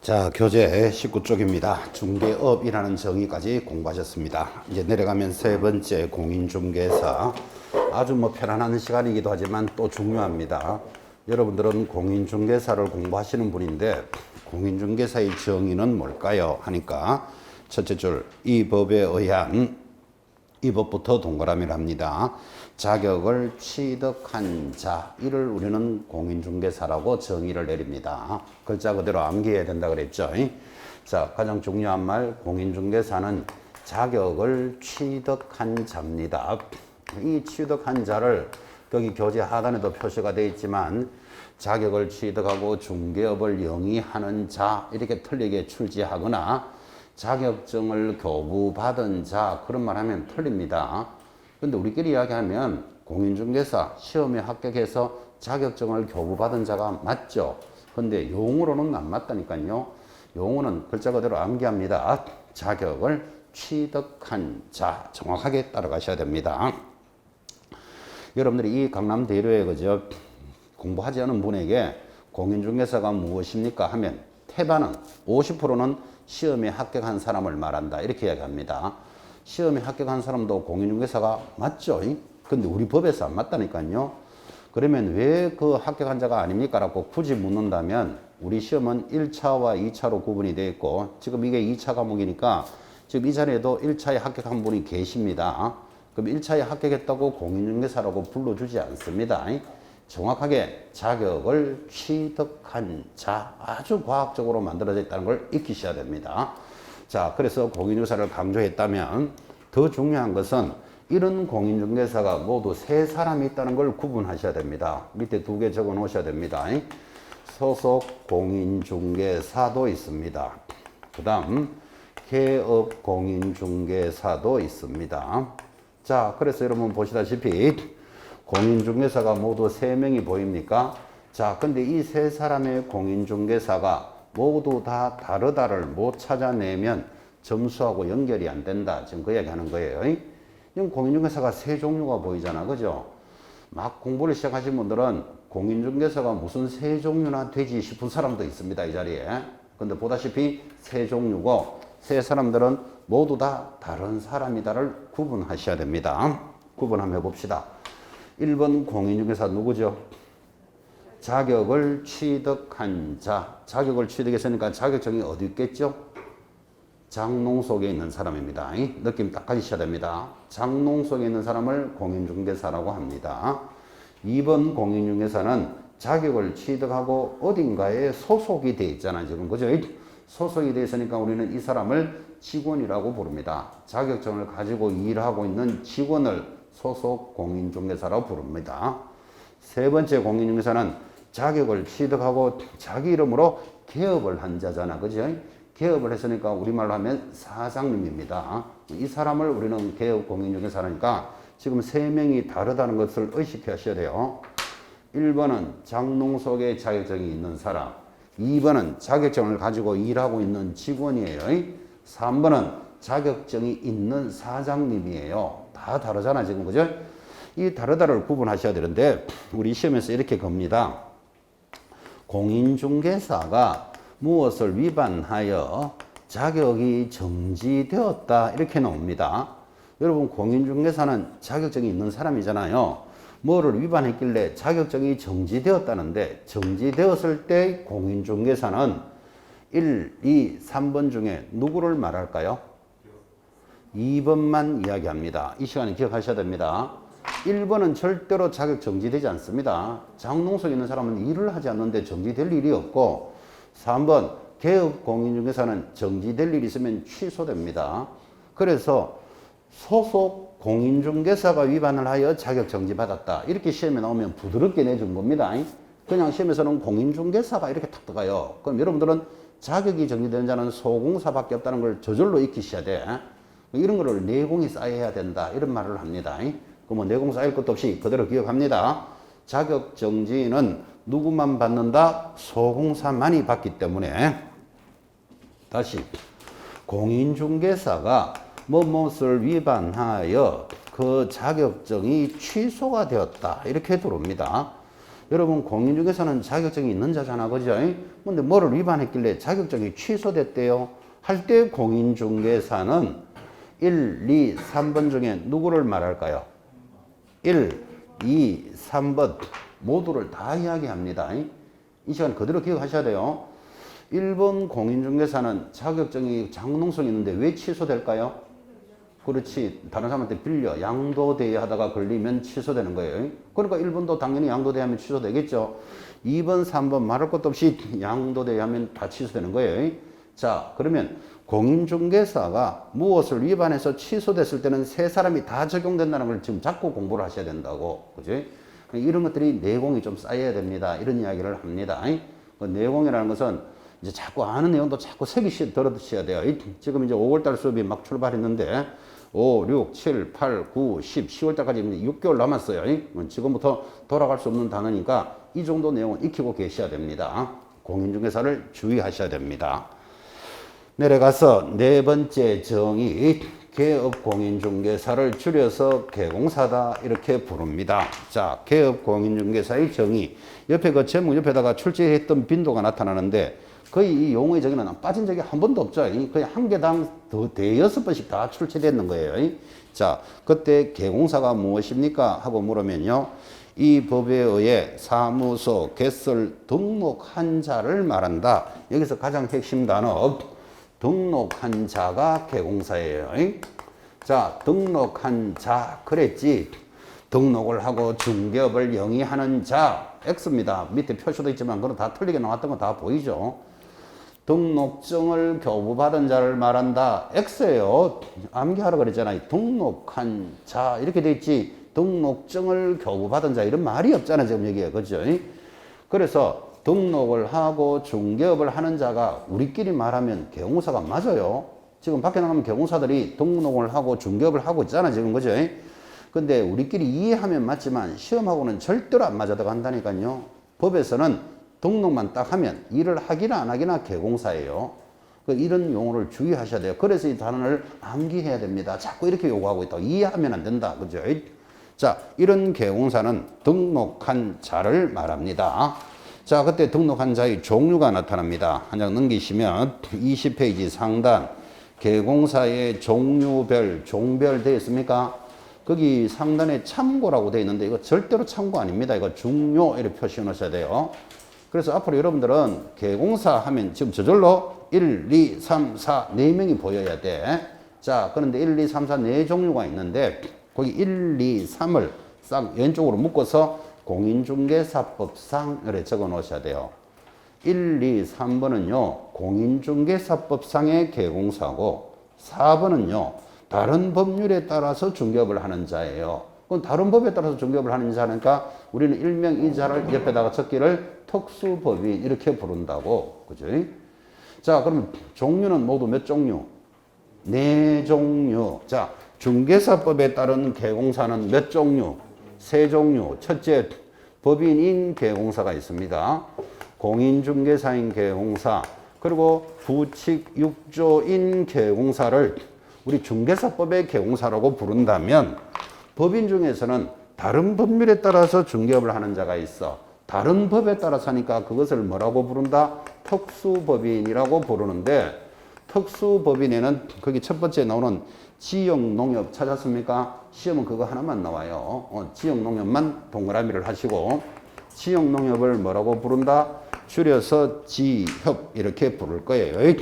자, 교재 19쪽입니다. 중개업이라는 정의까지 공부하셨습니다. 이제 내려가면 세 번째 공인중개사. 아주 편안한 시간이기도 하지만 또 중요합니다. 여러분들은 공인중개사를 공부하시는 분인데 공인중개사의 정의는 뭘까요? 하니까 첫째 줄, 이 법에 의한 이 법부터 동그라미를 합니다. 자격을 취득한 자, 이를 우리는 공인중개사라고 정의를 내립니다. 글자 그대로 암기해야 된다 그랬죠. 자, 가장 중요한 말, 공인중개사는 자격을 취득한 자입니다. 이 취득한 자를 여기 교재 하단에도 표시가 되어 있지만 자격을 취득하고 중개업을 영위하는 자, 이렇게 틀리게 출제하거나 자격증을 교부받은 자, 그런 말 하면 틀립니다. 근데 우리끼리 이야기하면 공인중개사 시험에 합격해서 자격증을 교부받은 자가 맞죠. 근데 용어로는 안 맞다니까요. 용어는 글자 그대로 암기합니다. 자격을 취득한 자, 정확하게 따라가셔야 됩니다. 여러분들이 이 강남대로에 그저 공부하지 않은 분에게 공인중개사가 무엇입니까 하면 태반은 50%는 시험에 합격한 사람을 말한다, 이렇게 이야기합니다. 시험에 합격한 사람도 공인중개사가 맞죠? 근데 우리 법에서 안 맞다니까요. 그러면 왜 그 합격한 자가 아닙니까? 라고 굳이 묻는다면 우리 시험은 1차와 2차로 구분이 되어 있고 지금 이게 2차 과목이니까 지금 이 자리에도 1차에 합격한 분이 계십니다. 그럼 1차에 합격했다고 공인중개사라고 불러주지 않습니다. 정확하게 자격을 취득한 자, 아주 과학적으로 만들어져 있다는 걸 익히셔야 됩니다. 자, 그래서 공인중개사를 강조했다면 더 중요한 것은 이런 공인중개사가 모두 세 사람이 있다는 걸 구분하셔야 됩니다. 밑에 두 개 적어 놓으셔야 됩니다. 소속 공인중개사도 있습니다. 그 다음 개업 공인중개사도 있습니다. 자, 그래서 여러분 보시다시피 공인중개사가 모두 3명이 보입니까? 자, 근데 이 세 사람의 공인중개사가 모두 다 다르다를 못 찾아내면 점수하고 연결이 안 된다. 지금 그 이야기 하는 거예요. 지금 공인중개사가 세 종류가 보이잖아. 그죠? 막 공부를 시작하신 분들은 공인중개사가 무슨 세 종류나 되지 싶은 사람도 있습니다. 이 자리에. 근데 보다시피 세 종류고 세 사람들은 모두 다 다른 사람이다를 구분하셔야 됩니다. 구분 한번 해봅시다. 1번 공인중개사 누구죠? 자격을 취득한 자. 자격을 취득했으니까 자격증이 어디 있겠죠? 장롱 속에 있는 사람입니다. 느낌 딱 가지셔야 됩니다. 장롱 속에 있는 사람을 공인중개사라고 합니다. 2번 공인중개사는 자격을 취득하고 어딘가에 소속이 되어 있잖아요. 지금 그죠? 소속이 되어 있으니까 우리는 이 사람을 직원이라고 부릅니다. 자격증을 가지고 일하고 있는 직원을 소속 공인중개사라고 부릅니다. 세 번째 공인중개사는 자격을 취득하고 자기 이름으로 개업을 한 자잖아. 그죠? 개업을 했으니까 우리말로 하면 사장님입니다. 이 사람을 우리는 개업 공인중개사라니까 지금 3명이 다르다는 것을 의식하셔야 돼요. 1번은 장롱 속에 자격증이 있는 사람, 2번은 자격증을 가지고 일하고 있는 직원이에요. 3번은 자격증이 있는 사장님이에요. 다 다르잖아 지금. 그죠? 이 다르다를 구분하셔야 되는데 우리 시험에서 이렇게 겁니다. 공인중개사가 무엇을 위반하여 자격이 정지되었다, 이렇게 나옵니다. 여러분, 공인중개사는 자격증이 있는 사람이잖아요. 뭐를 위반했길래 자격증이 정지되었다는데, 정지되었을 때 공인중개사는 1, 2, 3번 중에 누구를 말할까요? 2번만 이야기합니다. 이 시간에 기억하셔야 됩니다. 1번은 절대로 자격 정지되지 않습니다. 장롱 속에 있는 사람은 일을 하지 않는데 정지될 일이 없고, 3번 개업 공인중개사는 정지될 일이 있으면 취소됩니다. 그래서 소속 공인중개사가 위반을 하여 자격 정지받았다, 이렇게 시험에 나오면 부드럽게 내준 겁니다. 그냥 시험에서는 공인중개사가 이렇게 탁 들어가요. 그럼 여러분들은 자격이 정지되는 자는 소공사밖에 없다는 걸 저절로 익히셔야 돼. 이런 거를 내공이 쌓여야 된다, 이런 말을 합니다. 그러면 내공 쌓일 것도 없이 그대로 기억합니다. 자격 정지는 누구만 받는다? 소공사만이 받기 때문에. 다시, 공인중개사가 무엇을 위반하여 그 자격증이 취소가 되었다, 이렇게 들어옵니다. 여러분 공인중개사는 자격증이 있는 자잖아, 그죠? 근데 뭐를 위반했길래 자격증이 취소됐대요. 할 때 공인중개사는 1, 2, 3번 중에 누구를 말할까요? 1, 2, 3번 모두를 다 이야기합니다. 이 시간 그대로 기억하셔야 돼요. 1번 공인중개사는 자격증이 장능성이 있는데 왜 취소될까요? 그렇지. 다른 사람한테 빌려 양도대여 하다가 걸리면 취소되는 거예요. 그러니까 1번도 당연히 양도대여하면 취소되겠죠. 2번, 3번 말할 것도 없이 양도대여하면 다 취소되는 거예요. 자, 그러면 공인중개사가 무엇을 위반해서 취소됐을 때는 세 사람이 다 적용된다는 걸 지금 자꾸 공부를 하셔야 된다고. 그지? 이런 것들이 내공이 좀 쌓여야 됩니다. 이런 이야기를 합니다. 그 내공이라는 것은 이제 자꾸 아는 내용도 자꾸 들어두셔야 돼요. 지금 이제 5월달 수업이 막 출발했는데 5, 6, 7, 8, 9, 10, 10월달까지 6개월 남았어요. 지금부터 돌아갈 수 없는 단어니까 이 정도 내용은 익히고 계셔야 됩니다. 공인중개사를 주의하셔야 됩니다. 내려가서 네 번째 정의, 개업공인중개사를 줄여서 개공사다 이렇게 부릅니다. 자, 개업공인중개사의 정의. 옆에 그 제목 옆에다가 출제했던 빈도가 나타나는데 거의 이 용어의 정의는 빠진 적이 한 번도 없죠. 거의 한 개당 대여섯 번씩 다 출제되는 거예요. 자, 그때 개공사가 무엇입니까? 하고 물으면요. 이 법에 의해 사무소 개설 등록한 자를 말한다. 여기서 가장 핵심 단어 등록한 자가 개공사예요. 자, 등록한 자 그랬지. 등록을 하고 중개업을 영위하는 자 X입니다. 밑에 표시도 있지만 그건 다 틀리게 나왔던 거 다 보이죠. 등록증을 교부받은 자를 말한다. X예요. 암기하라 그랬잖아요. 등록한 자 이렇게 돼 있지. 등록증을 교부받은 자 이런 말이 없잖아요. 지금 여기에. 그죠? 그래서 등록을 하고 중개업을 하는 자가 우리끼리 말하면 개공사가 맞아요. 지금 밖에 나가면 개공사들이 등록을 하고 중개업을 하고 있잖아. 지금. 그죠? 근데 우리끼리 이해하면 맞지만 시험하고는 절대로 안 맞아 들어간다니까요. 법에서는 등록만 딱 하면 일을 하기나 안 하기나 개공사예요. 이런 용어를 주의하셔야 돼요. 그래서 이 단어를 암기해야 됩니다. 자꾸 이렇게 요구하고 있다고 이해하면 안 된다. 그죠? 자, 이런 개공사는 등록한 자를 말합니다. 자, 그때 등록한 자의 종류가 나타납니다. 한 장 넘기시면 20페이지 상단 개공사의 종류별, 종별 되어 있습니까? 거기 상단에 참고라고 되어 있는데 이거 절대로 참고 아닙니다. 이거 중요 이렇게 표시해 놓으셔야 돼요. 그래서 앞으로 여러분들은 개공사 하면 지금 저절로 1, 2, 3, 4, 4명이 보여야 돼. 자, 그런데 1, 2, 3, 4, 4종류가 있는데 거기 1, 2, 3을 싹 왼쪽으로 묶어서 공인중개사법상 이렇게 적어 놓으셔야 돼요. 1, 2, 3번은요. 공인중개사법상의 개공사고 4번은요. 다른 법률에 따라서 중개업을 하는 자예요. 그럼 다른 법에 따라서 중개업을 하는 자니까 우리는 일명 이 자를 옆에다가 적기를 특수법인 이렇게 부른다고. 그죠? 자, 그러면 종류는 모두 몇 종류? 4종류. 자, 중개사법에 따른 개공사는 몇 종류? 3종류. 첫째, 법인인 개공사가 있습니다. 공인중개사인 개공사, 그리고 부칙 6조인 개공사를 우리 중개사법의 개공사라고 부른다면 법인 중에서는 다른 법률에 따라서 중개업을 하는 자가 있어. 다른 법에 따라서 하니까 그것을 뭐라고 부른다? 특수법인이라고 부르는데 특수법인에는 거기 첫 번째 나오는 지역농협 찾았습니까? 시험은 그거 하나만 나와요. 지역농협만 동그라미를 하시고 지역농협을 뭐라고 부른다? 줄여서 지협 이렇게 부를 거예요.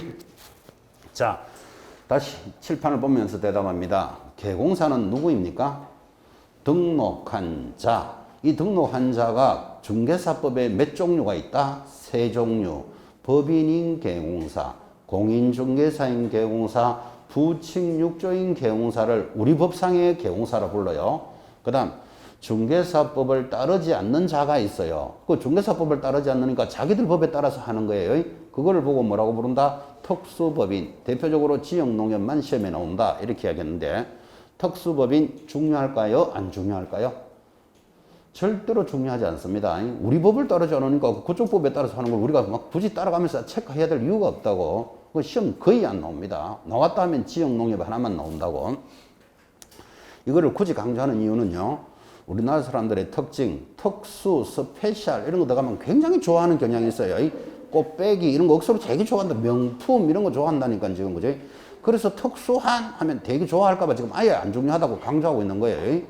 자, 다시 칠판을 보면서 대답합니다. 개공사는 누구입니까? 등록한 자. 이 등록한 자가 중개사법에 몇 종류가 있다? 3종류. 법인인 개공사, 공인중개사인 개공사, 부칙 6조인 개공사를 우리 법상의 개공사라 불러요. 그 다음 중개사법을 따르지 않는 자가 있어요. 그 중개사법을 따르지 않으니까 자기들 법에 따라서 하는 거예요. 그거를 보고 뭐라고 부른다? 특수법인. 대표적으로 지역농협만 시험에 나온다. 이렇게 이야기했는데 특수법인 중요할까요? 안 중요할까요? 절대로 중요하지 않습니다. 우리 법을 따르지 않으니까 그쪽 법에 따라서 하는 걸 우리가 막 굳이 따라가면서 체크해야 될 이유가 없다고. 그 시험 거의 안 나옵니다. 나왔다 하면 지역농협 하나만 나온다고. 이거를 굳이 강조하는 이유는요. 우리나라 사람들의 특징, 특수, 스페셜 이런 거 들어가면 굉장히 좋아하는 경향이 있어요. 이 꽃배기 이런 거 억수로 되게 좋아한다. 명품 이런 거 좋아한다니까 지금 그죠? 그래서 특수한 하면 되게 좋아할까봐 지금 아예 안 중요하다고 강조하고 있는 거예요.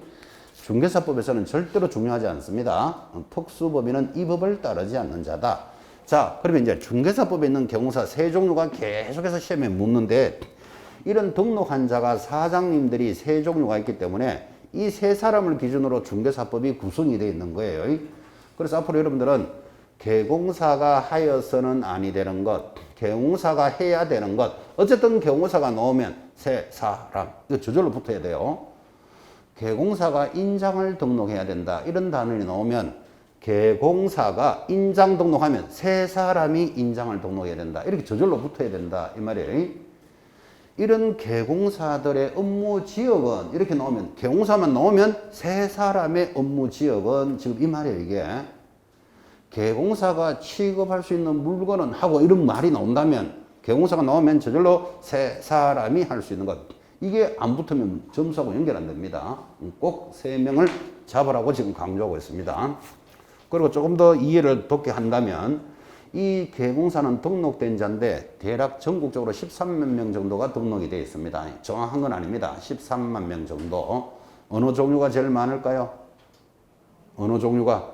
중개사법에서는 절대로 중요하지 않습니다. 특수법인은 이 법을 따르지 않는 자다. 자, 그러면 이제 중개사법에 있는 경우사 세 종류가 계속해서 시험에 묻는데 이런 등록한 자가 사장님들이 세 종류가 있기 때문에 이 세 사람을 기준으로 중개사법이 구성이 되어 있는 거예요. 그래서 앞으로 여러분들은 개공사가 하여서는 아니 되는 것, 개공사가 해야 되는 것, 어쨌든 개공사가 나오면 세 사람, 이거 저절로 붙어야 돼요. 개공사가 인장을 등록해야 된다. 이런 단원이 나오면 개공사가 인장 등록하면 세 사람이 인장을 등록해야 된다. 이렇게 저절로 붙어야 된다. 이 말이에요. 이런 개공사들의 업무 지역은 이렇게 나오면 개공사만 나오면 세 사람의 업무 지역은 지금 이 말이에요. 이게 개공사가 취급할 수 있는 물건은 하고 이런 말이 나온다면 개공사가 나오면 저절로 세 사람이 할 수 있는 것. 이게 안 붙으면 점수하고 연결 안 됩니다. 꼭 세 명을 잡으라고 지금 강조하고 있습니다. 그리고 조금 더 이해를 돕게 한다면 이 개공사는 등록된 자인데 대략 전국적으로 13만 명 정도가 등록이 되어 있습니다. 정확한 건 아닙니다. 13만 명 정도. 어느 종류가 제일 많을까요? 어느 종류가?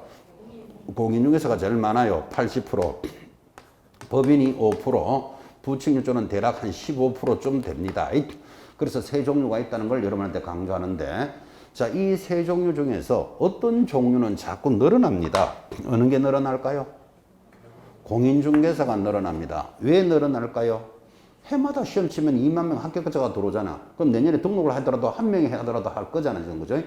공인중개사가 제일 많아요. 80%. 법인이 5%. 부칭유조는 대략 한 15%쯤 됩니다. 그래서 세 종류가 있다는 걸 여러분한테 강조하는데 자, 이 세 종류 중에서 어떤 종류는 자꾸 늘어납니다. 어느 게 늘어날까요? 공인중개사가 늘어납니다. 왜 늘어날까요? 해마다 시험 치면 2만 명 합격자가 들어오잖아. 그럼 내년에 등록을 하더라도 한 명이 하더라도 할 거잖아, 지금 그죠?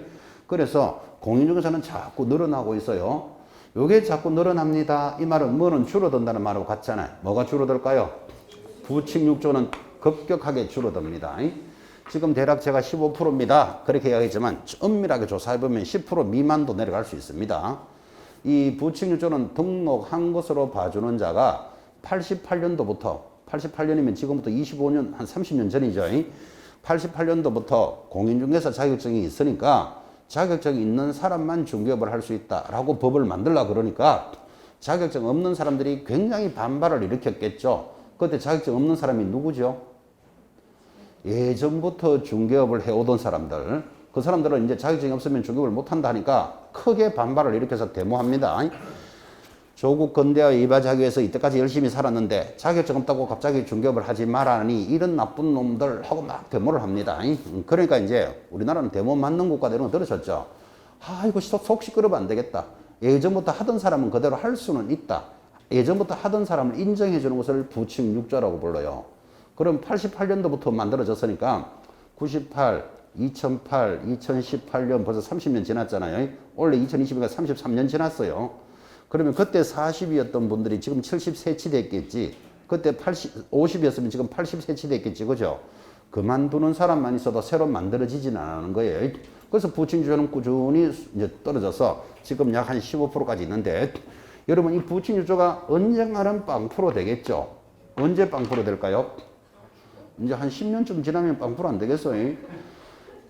그래서 공인중개사는 자꾸 늘어나고 있어요. 요게 자꾸 늘어납니다. 이 말은 뭐는 줄어든다는 말하고 같잖아요. 뭐가 줄어들까요? 부칭육조는 급격하게 줄어듭니다. 지금 대략 제가 15%입니다. 그렇게 이야기했지만 엄밀하게 조사해보면 10% 미만도 내려갈 수 있습니다. 이 부칭유조는 등록한 것으로 봐주는 자가 88년도부터 88년이면 지금부터 25년 한 30년 전이죠. 88년도부터 공인중개사 자격증이 있으니까 자격증이 있는 사람만 중개업을 할 수 있다라고 법을 만들라 그러니까 자격증 없는 사람들이 굉장히 반발을 일으켰겠죠. 그때 자격증 없는 사람이 누구죠? 예전부터 중개업을 해오던 사람들. 그 사람들은 이제 자격증이 없으면 중개업을 못한다 하니까 크게 반발을 일으켜서 데모합니다. 조국 근대화 이바지하기 위해서 이때까지 열심히 살았는데 자격증 없다고 갑자기 중개업을 하지 말라니 이런 나쁜 놈들 하고 막 데모를 합니다. 그러니까 이제 우리나라는 데모 맞는 국가다 이런 거 들으셨죠? 아, 이거 속 시끄러우면 안 되겠다. 예전부터 하던 사람은 그대로 할 수는 있다. 예전부터 하던 사람을 인정해 주는 것을 부칭육조라고 불러요. 그럼 88년도부터 만들어졌으니까 98, 2008, 2018년 벌써 30년 지났잖아요. 원래 2020년가 33년 지났어요. 그러면 그때 40이었던 분들이 지금 70세치 됐겠지. 그때 50이었으면 지금 80세치 됐겠지. 그죠? 그만두는 사람만 있어도 새로 만들어지지는 않는 거예요. 그래서 부칭유조는 꾸준히 이제 떨어져서 지금 약 한 15%까지 있는데 여러분 이 부칭유조가 언젠가는 빵프로 되겠죠. 언제 빵프로 될까요? 이제 한 10년쯤 지나면 빵프로 안 되겠어요.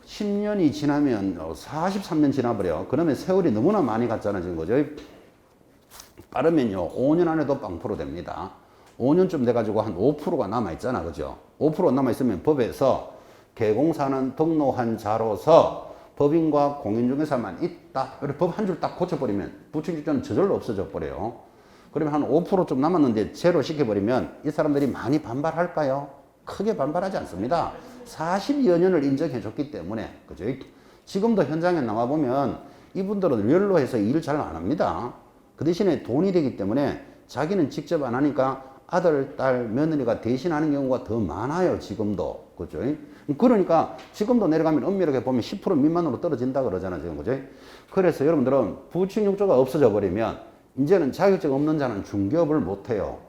10년이 지나면 43년 지나버려. 그러면 세월이 너무나 많이 갔잖아 지금 거죠. 빠르면요 5년 안에도 빵프로 됩니다. 5년쯤 돼가지고 한 5%가 남아있잖아 그죠. 5% 남아있으면 법에서 개공사는 등록한 자로서 법인과 공인중개사만 있다. 법 한 줄 딱 고쳐버리면 부칭유조는 저절로 없어져 버려요. 그러면 한 5%좀 남았는데 제로 시켜버리면 이 사람들이 많이 반발할까요? 크게 반발하지 않습니다. 40여 년을 인정해 줬기 때문에 그죠? 지금도 현장에 나와보면 이분들은 연로해서 일 잘 안 합니다. 그 대신에 돈이 되기 때문에 자기는 직접 안 하니까 아들, 딸, 며느리가 대신하는 경우가 더 많아요. 지금도. 그죠? 그러니까 지금도 내려가면 엄밀하게 보면 10% 미만으로 떨어진다 그러잖아요. 지금 그죠? 그래서 여러분들은 부칭육조가 없어져 버리면 이제는 자격증 없는 자는 중개업을 못해요.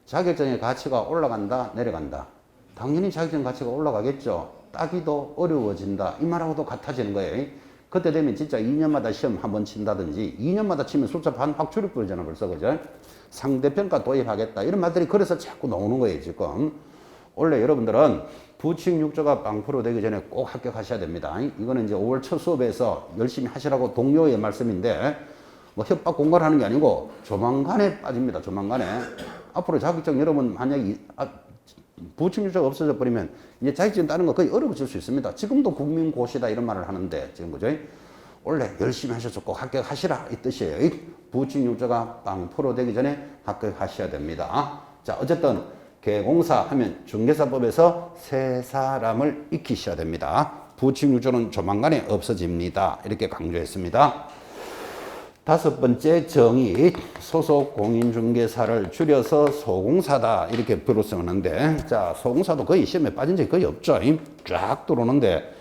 자격증의 가치가 올라간다, 내려간다. 당연히 자격증 가치가 올라가겠죠. 따기도 어려워진다. 이 말하고도 같아지는 거예요. 그때 되면 진짜 2년마다 시험 한 번 친다든지 2년마다 치면 숫자 반 확 줄여버리잖아 벌써 그죠? 상대평가 도입하겠다. 이런 말들이 그래서 자꾸 나오는 거예요 지금. 원래 여러분들은 부칙 6조가 빵프로 되기 전에 꼭 합격하셔야 됩니다. 이거는 이제 5월 첫 수업에서 열심히 하시라고 동료의 말씀인데 뭐 협박 공갈을 하는 게 아니고 조만간에 빠집니다. 조만간에. 앞으로 자격증 여러분 만약에 부칙 6조가 없어져 버리면 이제 자격증 따는 거 거의 어려워질 수 있습니다. 지금도 국민고시다 이런 말을 하는데 지금 그죠? 원래 열심히 하셔서 꼭 합격하시라 이 뜻이에요. 부칙 6조가 빵프로 되기 전에 합격하셔야 됩니다. 자, 어쨌든 개공사 하면 중개사법에서 세 사람을 익히셔야 됩니다. 부칙 6조는 조만간에 없어집니다. 이렇게 강조했습니다. 다섯 번째 정의, 소속 공인중개사를 줄여서 소공사다 이렇게 부르쓰는데, 자, 소공사도 거의 시험에 빠진 적이 거의 없죠. 쫙 들어오는데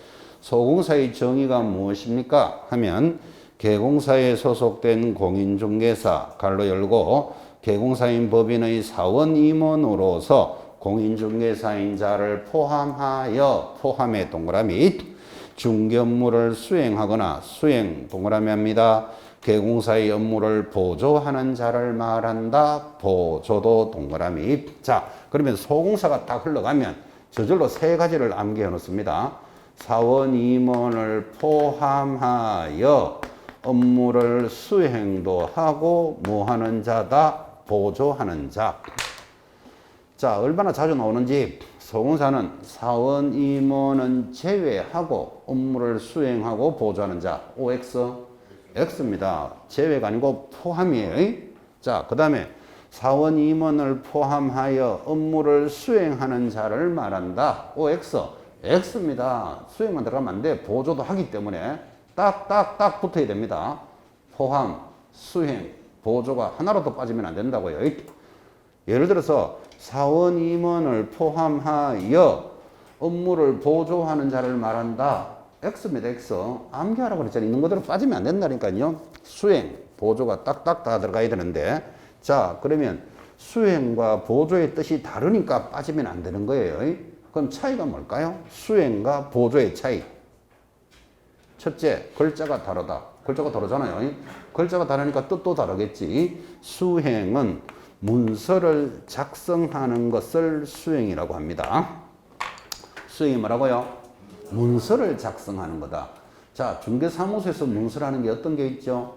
소공사의 정의가 무엇입니까 하면 개공사에 소속된 공인중개사 가로 열고 개공사인 법인의 사원 임원으로서 공인중개사인 자를 포함해 동그라미 중개 업무를 수행하거나 수행 동그라미 합니다. 개공사의 업무를 보조하는 자를 말한다. 보조도 동그라미. 자, 그러면 소공사가 딱 흘러가면 저절로 세 가지를 암기해 놓습니다. 사원 임원을 포함하여 업무를 수행도 하고 뭐 하는 자다? 보조하는 자. 자, 얼마나 자주 나오는지 소공사는 사원 임원은 제외하고 업무를 수행하고 보조하는 자. OX? X입니다. 제외가 아니고 포함이에요. 자, 그 다음에 사원 임원을 포함하여 업무를 수행하는 자를 말한다. OX? X입니다. 수행만 들어가면 안 돼. 보조도 하기 때문에 딱 붙어야 됩니다. 포함, 수행, 보조가 하나라도 빠지면 안 된다고요. 예를 들어서 사원 임원을 포함하여 업무를 보조하는 자를 말한다. X입니다. X. 암기하라고 그랬잖아요. 있는 그대로 빠지면 안 된다니까요. 수행, 보조가 딱딱 다 들어가야 되는데, 자, 그러면 수행과 보조의 뜻이 다르니까 빠지면 안 되는 거예요. 그럼 차이가 뭘까요? 수행과 보조의 차이. 첫째, 글자가 다르다. 글자가 다르잖아요. 글자가 다르니까 뜻도 다르겠지. 수행은 문서를 작성하는 것을 수행이라고 합니다. 수행이 뭐라고요? 문서를 작성하는 거다. 자, 중개사무소에서 문서라는 게 어떤 게 있죠?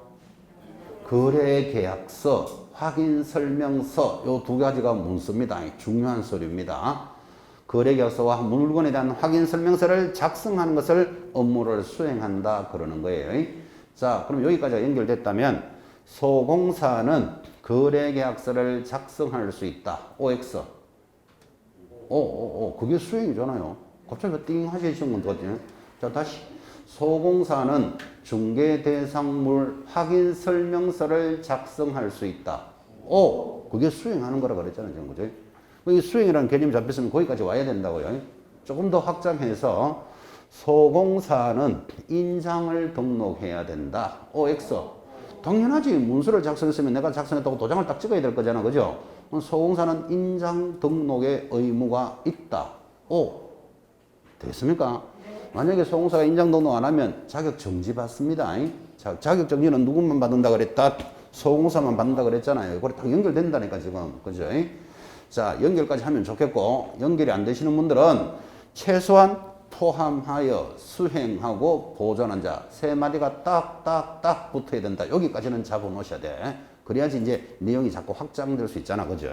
거래계약서, 확인설명서, 요 두 가지가 문서입니다. 중요한 서류입니다. 거래계약서와 물건에 대한 확인설명서를 작성하는 것을 업무를 수행한다 그러는 거예요. 자, 그럼 여기까지가 연결됐다면 소공사는 거래계약서를 작성할 수 있다. OX. 그게 수행이잖아요. 갑자기 띵 하시는 건 거거든요. 자, 다시. 소공사는 중개대상물 확인설명서를 작성할 수 있다. 그게 수행하는 거라 그랬잖아요. 그죠? 이 수행이라는 개념이 잡혔으면 거기까지 와야 된다고요. 조금 더 확장해서 소공사는 인장을 등록해야 된다. OX. 당연하지. 문서를 작성했으면 내가 작성했다고 도장을 딱 찍어야 될 거잖아. 그죠? 소공사는 인장 등록의 의무가 있다. 됐습니까? 만약에 소공사가 인장 등록 안 하면 자격 정지 받습니다. 자격 정지는 누구만 받는다 그랬다? 소공사만 받는다 그랬잖아요. 그래 딱 연결된다니까 지금. 그죠? 자, 연결까지 하면 좋겠고, 연결이 안 되시는 분들은 최소한 포함하여 수행하고 보존한 자 세 마디가 딱 붙어야 된다. 여기까지는 잡아 놓으셔야 돼. 그래야지 이제 내용이 자꾸 확장될 수 있잖아. 그죠?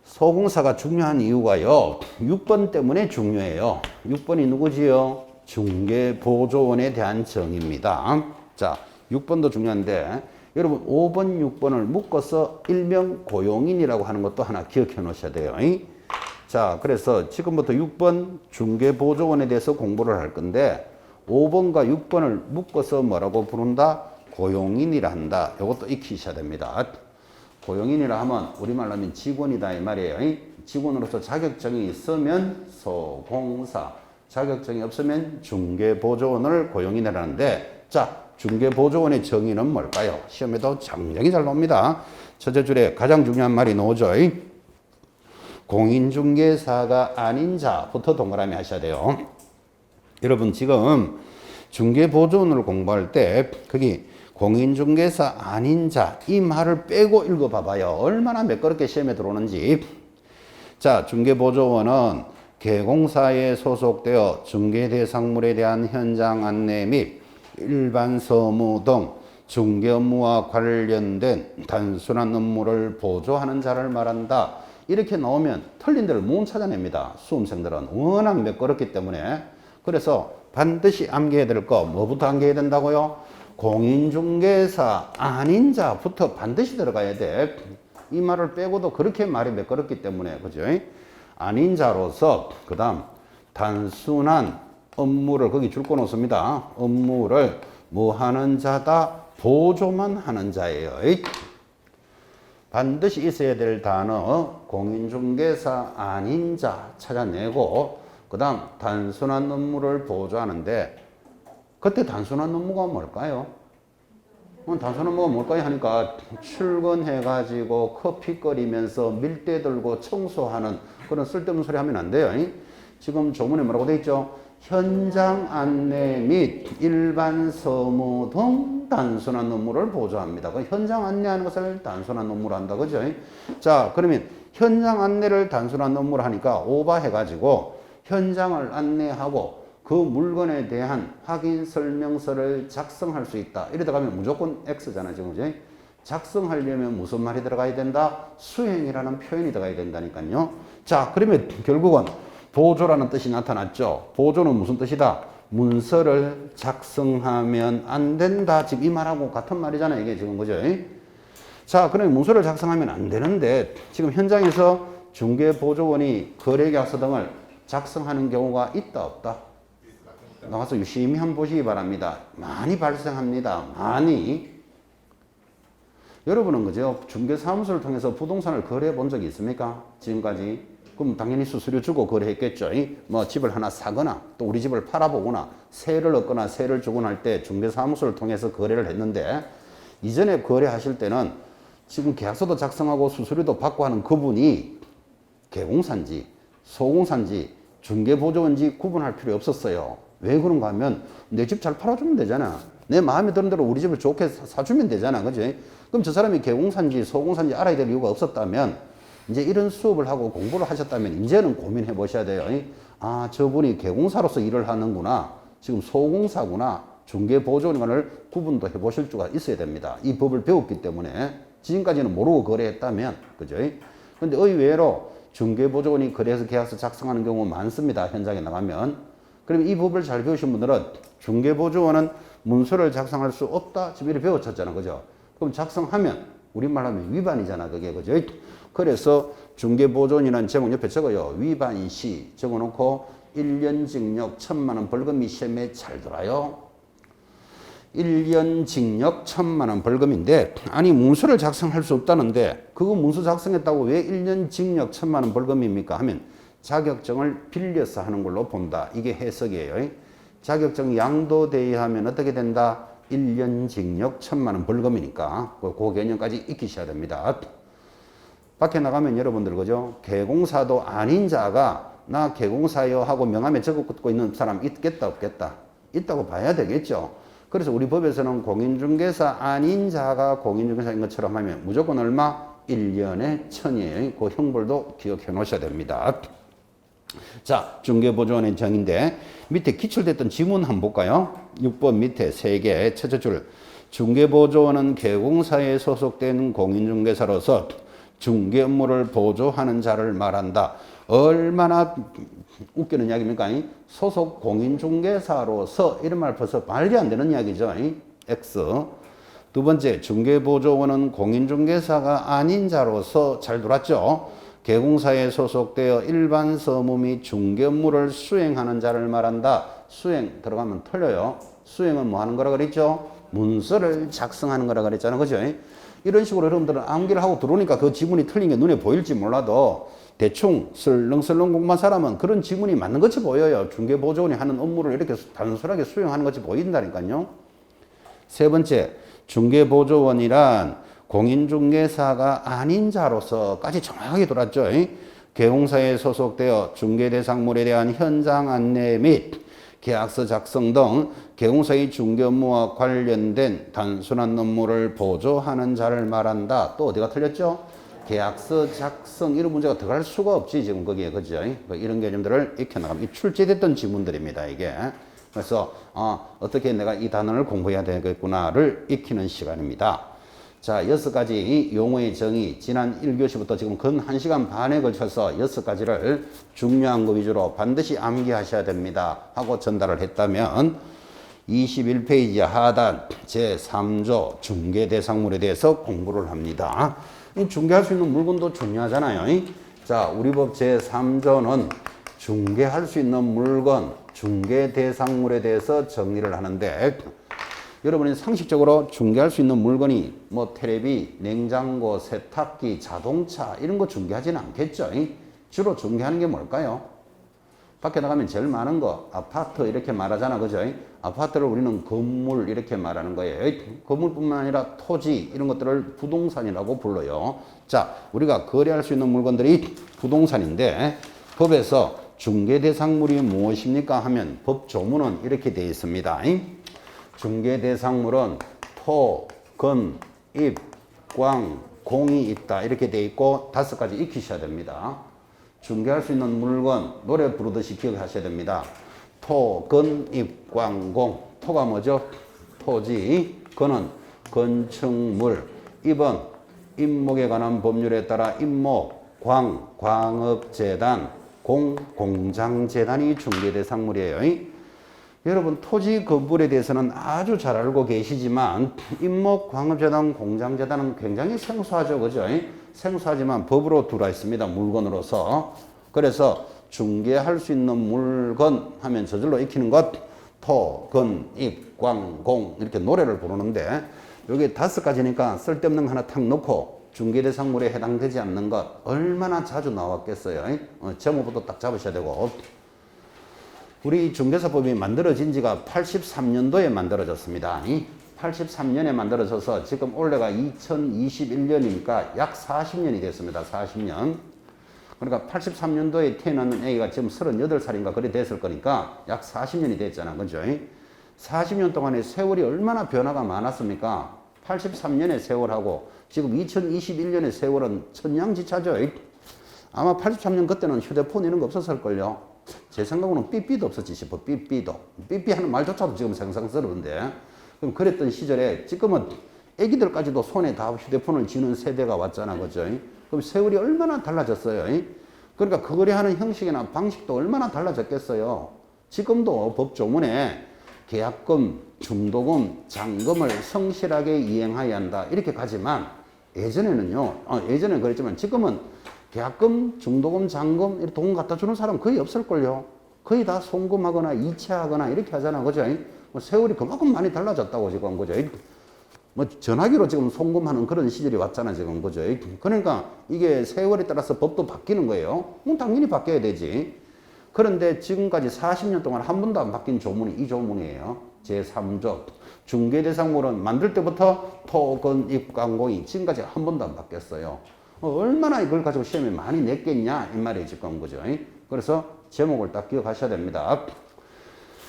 소공사가 중요한 이유가요. 6번 때문에 중요해요. 6번이 누구지요? 중개보조원에 대한 정의입니다. 자, 6번도 중요한데 여러분 5번, 6번을 묶어서 일명 고용인이라고 하는 것도 하나 기억해 놓으셔야 돼요. 자, 그래서 지금부터 6번 중개보조원에 대해서 공부를 할 건데 5번과 6번을 묶어서 뭐라고 부른다? 고용인이라 한다. 이것도 익히셔야 됩니다. 고용인이라 하면 우리말로 하면 직원이다 이 말이에요. 직원으로서 자격증이 있으면 소공사, 자격증이 없으면 중개보조원을 고용인이라 하는데, 자, 중개보조원의 정의는 뭘까요? 시험에도 굉장히 잘 나옵니다. 첫째 줄에 가장 중요한 말이 나오죠. 공인중개사가 아닌 자부터 동그라미 하셔야 돼요. 여러분 지금 중개보조원을 공부할 때 거기 공인중개사 아닌 자 이 말을 빼고 읽어봐봐요. 얼마나 매끄럽게 시험에 들어오는지. 자, 중개보조원은 개공사에 소속되어 중개대상물에 대한 현장 안내 및 일반 서무 등 중개 업무와 관련된 단순한 업무를 보조하는 자를 말한다. 이렇게 나오면 틀린 데를 못 찾아냅니다. 수험생들은 워낙 매끄럽기 때문에. 그래서 반드시 암기해야 될 거 뭐부터 암기해야 된다고요? 공인중개사 아닌 자부터 반드시 들어가야 돼. 이 말을 빼고도 그렇게 말이 매끄럽기 때문에, 그죠? 아닌 자로서, 그 다음, 단순한 업무를, 거기 줄 거 놓습니다. 업무를 뭐 하는 자다? 보조만 하는 자예요. 반드시 있어야 될 단어, 공인중개사 아닌 자 찾아내고, 그 다음, 단순한 업무를 보조하는데, 그때 단순한 업무가 뭘까요? 단순한 업무가 뭘까요? 하니까 출근해가지고 커피 끓이면서 밀대 들고 청소하는 그런 쓸데없는 소리 하면 안 돼요. 지금 조문에 뭐라고 돼 있죠? 현장 안내 및 일반 서무 등 단순한 업무를 보조합니다. 그 현장 안내하는 것을 단순한 업무로 한다. 그죠? 자, 그러면 현장 안내를 단순한 업무로 하니까 오버해가지고 현장을 안내하고 그 물건에 대한 확인 설명서를 작성할 수 있다. 이러다 가면 무조건 X잖아, 지금. 그죠? 작성하려면 무슨 말이 들어가야 된다? 수행이라는 표현이 들어가야 된다니까요. 자, 그러면 결국은 보조라는 뜻이 나타났죠. 보조는 무슨 뜻이다? 문서를 작성하면 안 된다. 지금 이 말하고 같은 말이잖아요. 이게 지금 그죠? 자, 그러면 문서를 작성하면 안 되는데 지금 현장에서 중개보조원이 거래계약서 등을 작성하는 경우가 있다 없다? 나와서 유심히 한번 보시기 바랍니다. 많이 발생합니다. 많이. 여러분은 그죠? 중개사무소를 통해서 부동산을 거래해 본 적이 있습니까? 지금까지? 그럼 당연히 수수료 주고 거래했겠죠. 뭐 집을 하나 사거나 또 우리 집을 팔아보거나 세를 얻거나 세를 주거나 할 때 중개사무소를 통해서 거래를 했는데 이전에 거래하실 때는 지금 계약서도 작성하고 수수료도 받고 하는 그분이 개공사인지 소공사인지 중개보조원인지 구분할 필요 없었어요. 왜 그런가 하면 내 집 잘 팔아주면 되잖아. 내 마음에 드는 대로 우리 집을 좋게 사주면 되잖아. 그지? 그럼 저 사람이 개공사인지 소공사인지 알아야 될 이유가 없었다면 이제 이런 수업을 하고 공부를 하셨다면 이제는 고민해 보셔야 돼요. 아, 저분이 개공사로서 일을 하는구나. 지금 소공사구나. 중개보조원을 구분도 해 보실 수가 있어야 됩니다. 이 법을 배웠기 때문에 지금까지는 모르고 거래했다면, 그죠? 근데 의외로 중개보조원이 거래해서 계약서 작성하는 경우 많습니다. 현장에 나가면. 그럼 이 법을 잘 배우신 분들은 중개보조원은 문서를 작성할 수 없다. 지금 이렇게 배웠잖아. 그죠? 그럼 작성하면 우리말로 하면 위반이잖아. 그게. 그죠? 그래서 중개보조원이라는 제목 옆에 적어요. 위반 시 적어놓고 1년 징역 1,000만 원 벌금이 시험에 잘 돌아요. 1년 징역 1,000만 원 벌금인데 아니 문서를 작성할 수 없다는데 그거 문서 작성했다고 왜 1년 징역 1,000만 원 벌금입니까? 하면 자격증을 빌려서 하는 걸로 본다. 이게 해석이에요. 자격증 양도돼야 하면 어떻게 된다? 1년 징역 1,000만 원 벌금이니까 그 개념까지 익히셔야 됩니다. 밖에 나가면 여러분들 그죠? 개공사도 아닌 자가 나 개공사요 하고 명함에 적고 있는 사람 있겠다 없겠다? 있다고 봐야 되겠죠. 그래서 우리 법에서는 공인중개사 아닌 자가 공인중개사인 것처럼 하면 무조건 얼마? 1년에 1,000이에요. 그 형벌도 기억해 놓으셔야 됩니다. 자, 중개보조원의 정의인데 밑에 기출됐던 지문 한번 볼까요? 6번 밑에 3개 첫째 줄 중개보조원은 개공사에 소속된 공인중개사로서 중개 업무를 보조하는 자를 말한다. 얼마나 웃기는 이야기입니까? 소속 공인중개사로서 이런 말 벌써 말이 안 되는 이야기죠. X. 두 번째, 중개보조원은 공인중개사가 아닌 자로서 잘 들었죠. 개공사에 소속되어 일반 서무 및 중개 업무를 수행하는 자를 말한다. 수행 들어가면 틀려요. 수행은 뭐 하는 거라 그랬죠? 문서를 작성하는 거라 그랬잖아요. 그죠? 이런 식으로 여러분들은 암기를 하고 들어오니까 그 지문이 틀린 게 눈에 보일지 몰라도 대충 설렁설렁 공부한 사람은 그런 지문이 맞는 것이 보여요. 중개보조원이 하는 업무를 이렇게 단순하게 수행하는 것이 보인다니까요. 세 번째, 중개보조원이란 공인중개사가 아닌 자로서까지 정확하게 돌았죠. 개공사에 소속되어 중개대상물에 대한 현장 안내 및 계약서 작성 등 개공사의 중개 업무와 관련된 단순한 업무를 보조하는 자를 말한다. 또 어디가 틀렸죠? 계약서 작성 이런 문제가 들어갈 수가 없지 지금 거기에 그죠? 이런 개념들을 익혀나가면 출제됐던 지문들입니다 이게. 그래서 어떻게 내가 이 단어를 공부해야 되겠구나를 익히는 시간입니다. 자, 6가지 용어의 정의 지난 1교시부터 지금 근 1시간 반에 걸쳐서 6가지를 중요한 거 위주로 반드시 암기하셔야 됩니다 하고 전달을 했다면 21페이지 하단 제3조 중개대상물에 대해서 공부를 합니다. 중개할 수 있는 물건도 중요하잖아요. 자, 우리 법 제3조는 중개할 수 있는 물건, 중개대상물에 대해서 정리를 하는데 여러분이 상식적으로 중개할 수 있는 물건이 뭐 텔레비, 냉장고, 세탁기, 자동차 이런 거 중개하지는 않겠죠. 주로 중개하는 게 뭘까요? 밖에 나가면 제일 많은 거 아파트 이렇게 말하잖아 그죠? 아파트를 우리는 건물 이렇게 말하는 거예요. 건물뿐만 아니라 토지 이런 것들을 부동산이라고 불러요. 자, 우리가 거래할 수 있는 물건들이 부동산인데 법에서 중개대상물이 무엇입니까 하면 법 조문은 이렇게 되어 있습니다. 중개대상물은 토, 건, 입, 광, 공이 있다 이렇게 되어 있고 5가지 익히셔야 됩니다. 중개할 수 있는 물건 노래 부르듯이 기억하셔야 됩니다. 토, 건, 입, 광, 공. 토가 뭐죠? 토지. 건은 건축물. 입은 임목에 관한 법률에 따라 임목, 광, 광업재단, 공, 공장재단이 중개대상물이에요. 여러분 토지 건물에 대해서는 아주 잘 알고 계시지만 임목, 광업재단, 공장재단은 굉장히 생소하죠. 그죠? 생소하지만 법으로 들어와 있습니다. 물건으로서. 그래서 중개할 수 있는 물건 하면 저절로 익히는 것 토, 건, 입, 광, 공 이렇게 노래를 부르는데 여기 5가지니까 쓸데없는 거 하나 탁 넣고 중개대상물에 해당되지 않는 것 얼마나 자주 나왔겠어요. 제목부터 딱 잡으셔야 되고 우리 중개사법이 만들어진 지가 83년도에 만들어졌습니다. 83년에 만들어져서 지금 올해가 2021년이니까 약 40년이 됐습니다. 40년. 그러니까 83년도에 태어난 애가 지금 38살인가 그래 됐을 거니까 약 40년이 됐잖아. 그죠? 40년 동안에 세월이 얼마나 변화가 많았습니까? 83년의 세월하고 지금 2021년의 세월은 천양지차죠. 아마 83년 그때는 휴대폰 이런 거 없었을걸요. 제 생각으로는 삐삐도 없었지 싶어. 삐삐도. 삐삐 하는 말조차도 지금 생상스러운데. 그럼 그랬던 시절에 지금은 애기들까지도 손에 다 휴대폰을 쥐는 세대가 왔잖아. 그죠? 그럼 세월이 얼마나 달라졌어요. 그러니까 거래하는 형식이나 방식도 얼마나 달라졌겠어요. 지금도 법조문에 계약금, 중도금, 잔금을 성실하게 이행하여야 한다. 이렇게 가지만 예전에는요. 예전에 그랬지만 지금은 계약금, 중도금, 잔금 이렇게 돈 갖다 주는 사람 거의 없을걸요. 거의 다 송금하거나 이체하거나 이렇게 하잖아. 그죠? 세월이 그만큼 많이 달라졌다고 지금. 그죠? 뭐 전화기로 지금 송금하는 그런 시절이 왔잖아 지금. 그죠? 그러니까 이게 세월에 따라서 법도 바뀌는 거예요. 당연히 바뀌어야 되지. 그런데 지금까지 40년 동안 한 번도 안 바뀐 조문이 이 조문이에요. 제3조 중개대상물은 만들 때부터 토, 건, 입, 광, 공이 지금까지 한 번도 안 바뀌었어요. 얼마나 이걸 가지고 시험에 많이 냈겠냐 이 말이에요 지금. 그죠? 그래서 제목을 딱 기억하셔야 됩니다.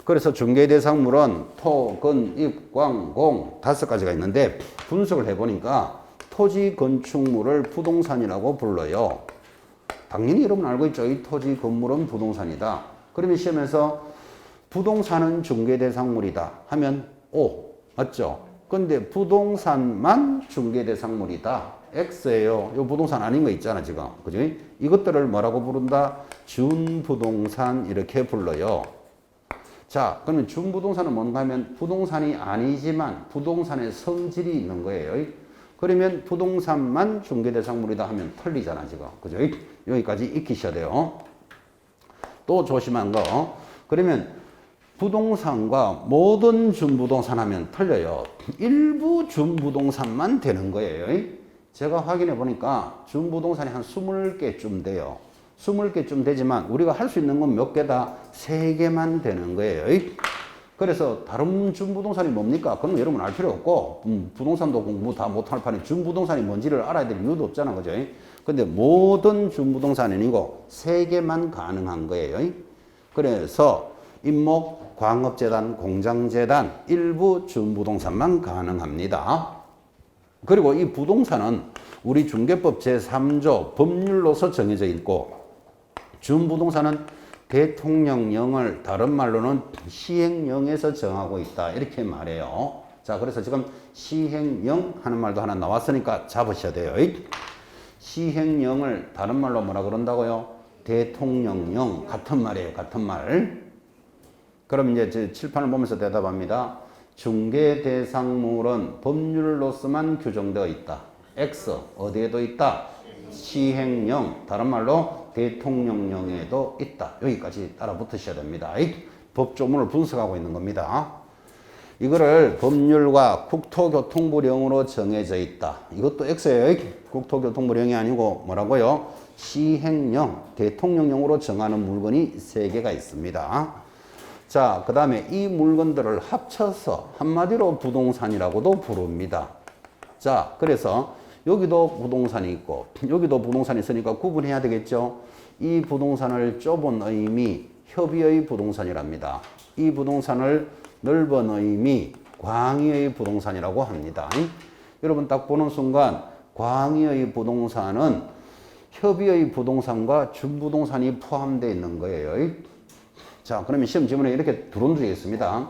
그래서 중개대상물은 토, 건, 입, 광, 공 5가지가 있는데 분석을 해보니까 토지, 건축물을 부동산이라고 불러요. 당연히 여러분 알고 있죠. 이 토지, 건물은 부동산이다. 그러면 시험에서 부동산은 중개대상물이다 하면 O 맞죠? 근데 부동산만 중개대상물이다. X예요. 이 부동산 아닌 거 있잖아 지금. 그죠? 이것들을 뭐라고 부른다? 준부동산 이렇게 불러요. 자, 그러면 준부동산은 뭔가 하면 부동산이 아니지만 부동산의 성질이 있는 거예요. 그러면 부동산만 중개대상물이다 하면 틀리잖아 지금. 그죠? 여기까지 익히셔야 돼요. 또 조심한 거. 그러면 부동산과 모든 준부동산 하면 틀려요. 일부 준부동산만 되는 거예요. 제가 확인해 보니까 준부동산이 한 20개쯤 돼요. 20개쯤 되지만 우리가 할 수 있는 건 몇 개다? 3개만 되는 거예요. 그래서 다른 준부동산이 뭡니까? 그럼 여러분 알 필요 없고 부동산도 공부 다 못할 판에 준부동산이 뭔지를 알아야 될 이유도 없잖아. 그죠? 근데 모든 준부동산이 아니고 3개만 가능한 거예요. 그래서 임목, 광업재단, 공장재단 일부 준부동산만 가능합니다. 그리고 이 부동산은 우리 중개법 제3조 법률로서 정해져 있고 준부동산은 대통령령을 다른 말로는 시행령에서 정하고 있다. 이렇게 말해요. 자, 그래서 지금 시행령 하는 말도 하나 나왔으니까 잡으셔야 돼요. 시행령을 다른 말로 뭐라 그런다고요? 대통령령. 같은 말이에요. 같은 말. 그럼 이제 칠판을 보면서 대답합니다. 중개 대상물은 법률로서만 규정되어 있다. X 어디에도 있다? 시행령, 다른 말로 대통령령에도 있다. 여기까지 따라 붙으셔야 됩니다. 법조문을 분석하고 있는 겁니다. 이거를 법률과 국토교통부령으로 정해져 있다. 이것도 X예요. 국토교통부령이 아니고 뭐라고요? 시행령, 대통령령으로 정하는 물건이 3개가 있습니다. 자, 그 다음에 이 물건들을 합쳐서 한마디로 부동산이라고도 부릅니다. 자, 그래서 여기도 부동산이 있고 여기도 부동산이 있으니까 구분해야 되겠죠. 이 부동산을 좁은 의미 협의의 부동산이랍니다. 이 부동산을 넓은 의미 광의의 부동산이라고 합니다. 여러분 딱 보는 순간 광의의 부동산은 협의의 부동산과 준부동산이 포함되어 있는 거예요. 자, 그러면 시험 지문에 이렇게 두론 주겠습니다.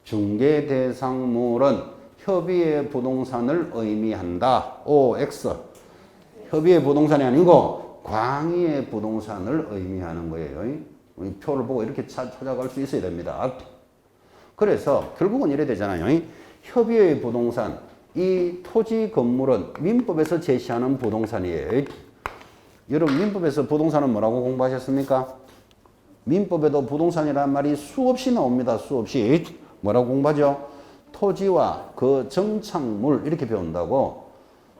중개 대상물은 협의의 부동산을 의미한다. OX. 협의의 부동산이 아니고 광의의 부동산을 의미하는 거예요. 표를 보고 이렇게 찾아갈 수 있어야 됩니다. 그래서 결국은 이래 되잖아요. 협의의 부동산, 이 토지 건물은 민법에서 제시하는 부동산이에요. 여러분 민법에서 부동산은 뭐라고 공부하셨습니까? 민법에도 부동산이라는 말이 수없이 나옵니다. 수없이. 뭐라고 공부하죠? 토지와 그 정착물 이렇게 배운다고.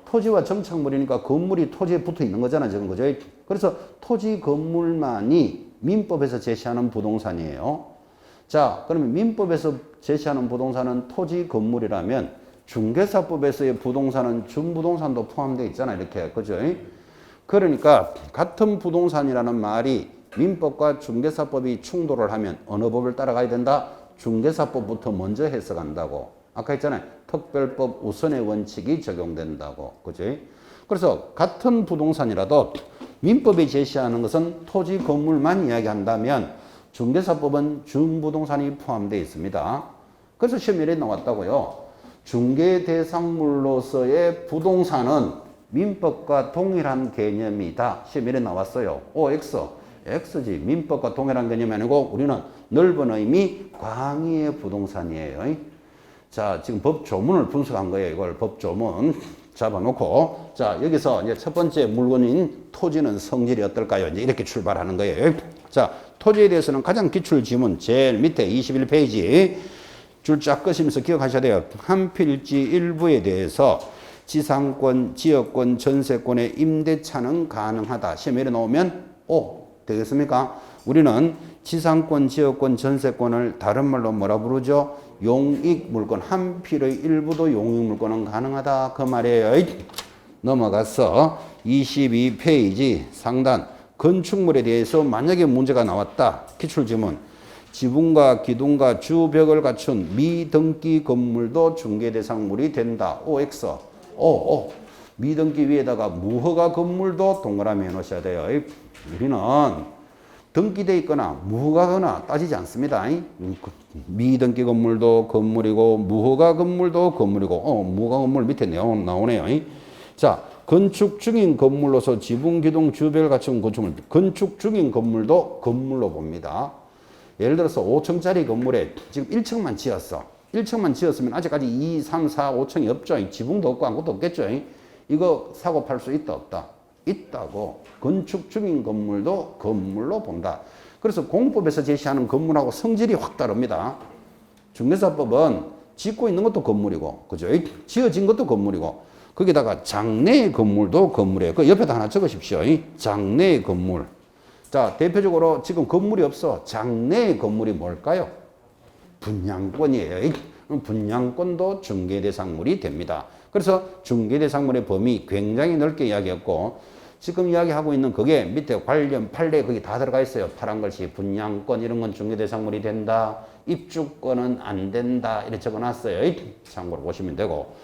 토지와 정착물이니까 건물이 토지에 붙어 있는 거잖아요. 지금 그죠? 그래서 토지 건물만이 민법에서 제시하는 부동산이에요. 자, 그러면 민법에서 제시하는 부동산은 토지 건물이라면 중개사법에서의 부동산은 준부동산도 포함되어 있잖아요. 이렇게. 그죠? 그러니까 같은 부동산이라는 말이 민법과 중개사법이 충돌을 하면 어느 법을 따라가야 된다? 중개사법부터 먼저 해석한다고. 아까 했잖아요. 특별법 우선의 원칙이 적용된다고. 그죠? 그래서 같은 부동산이라도 민법이 제시하는 것은 토지 건물만 이야기한다면 중개사법은 준부동산이 포함되어 있습니다. 그래서 시험에 나왔다고요. 중개 대상물로서의 부동산은 민법과 동일한 개념이다. 시험에 나왔어요. OX. X지. 민법과 동일한 개념이 아니고 우리는 넓은 의미 광의의 부동산이에요. 자, 지금 법조문을 분석한 거예요. 이걸 법조문 잡아놓고. 자, 여기서 이제 첫 번째 물건인 토지는 성질이 어떨까요? 이제 이렇게 출발하는 거예요. 자, 토지에 대해서는 가장 기출 지문 제일 밑에 21페이지 줄 쫙 끄시면서 기억하셔야 돼요. 한 필지 일부에 대해서 지상권, 지역권, 전세권의 임대차는 가능하다. 시험에 나오면 O 되겠습니까? 우리는 지상권, 지역권, 전세권을 다른 말로 뭐라 부르죠? 용익물권, 한 필의 일부도 용익물권은 가능하다. 그 말이에요. 넘어가서 22페이지 상단 건축물에 대해서 만약에 문제가 나왔다. 기출지문. 지붕과 기둥과 주벽을 갖춘 미등기 건물도 중개대상물이 된다. OX. O. 미등기 위에다가 무허가 건물도 동그라미 해놓으셔야 돼요. 우리는 등기돼 있거나 무허가거나 따지지 않습니다. 미등기 건물도 건물이고 무허가 건물도 건물이고 무허가 건물 밑에 나오네요. 자, 건축 중인 건물로서 지붕, 기둥, 주벽을 갖춘 건축물. 건축 중인 건물도 건물로 봅니다. 예를 들어서 5층짜리 건물에 지금 1층만 지었어. 1층만 지었으면 아직까지 2, 3, 4, 5층이 없죠. 지붕도 없고 아무것도 없겠죠. 이거 사고 팔 수 있다 없다? 있다고. 건축 중인 건물도 건물로 본다. 그래서 공법에서 제시하는 건물하고 성질이 확 다릅니다. 중개사법은 짓고 있는 것도 건물이고, 그죠? 지어진 것도 건물이고, 거기다가 장래의 건물도 건물이에요. 그 옆에다 하나 적으십시오. 장래의 건물. 자, 대표적으로 지금 건물이 없어. 장래의 건물이 뭘까요? 분양권이에요. 분양권도 중개대상물이 됩니다. 그래서 중개대상물의 범위 굉장히 넓게 이야기했고, 지금 이야기하고 있는 그게 밑에 관련 판례 거기 다 들어가 있어요. 파란 글씨 분양권 이런 건 중개대상물이 된다. 입주권은 안 된다. 이렇게 적어놨어요. 참고로 보시면 되고,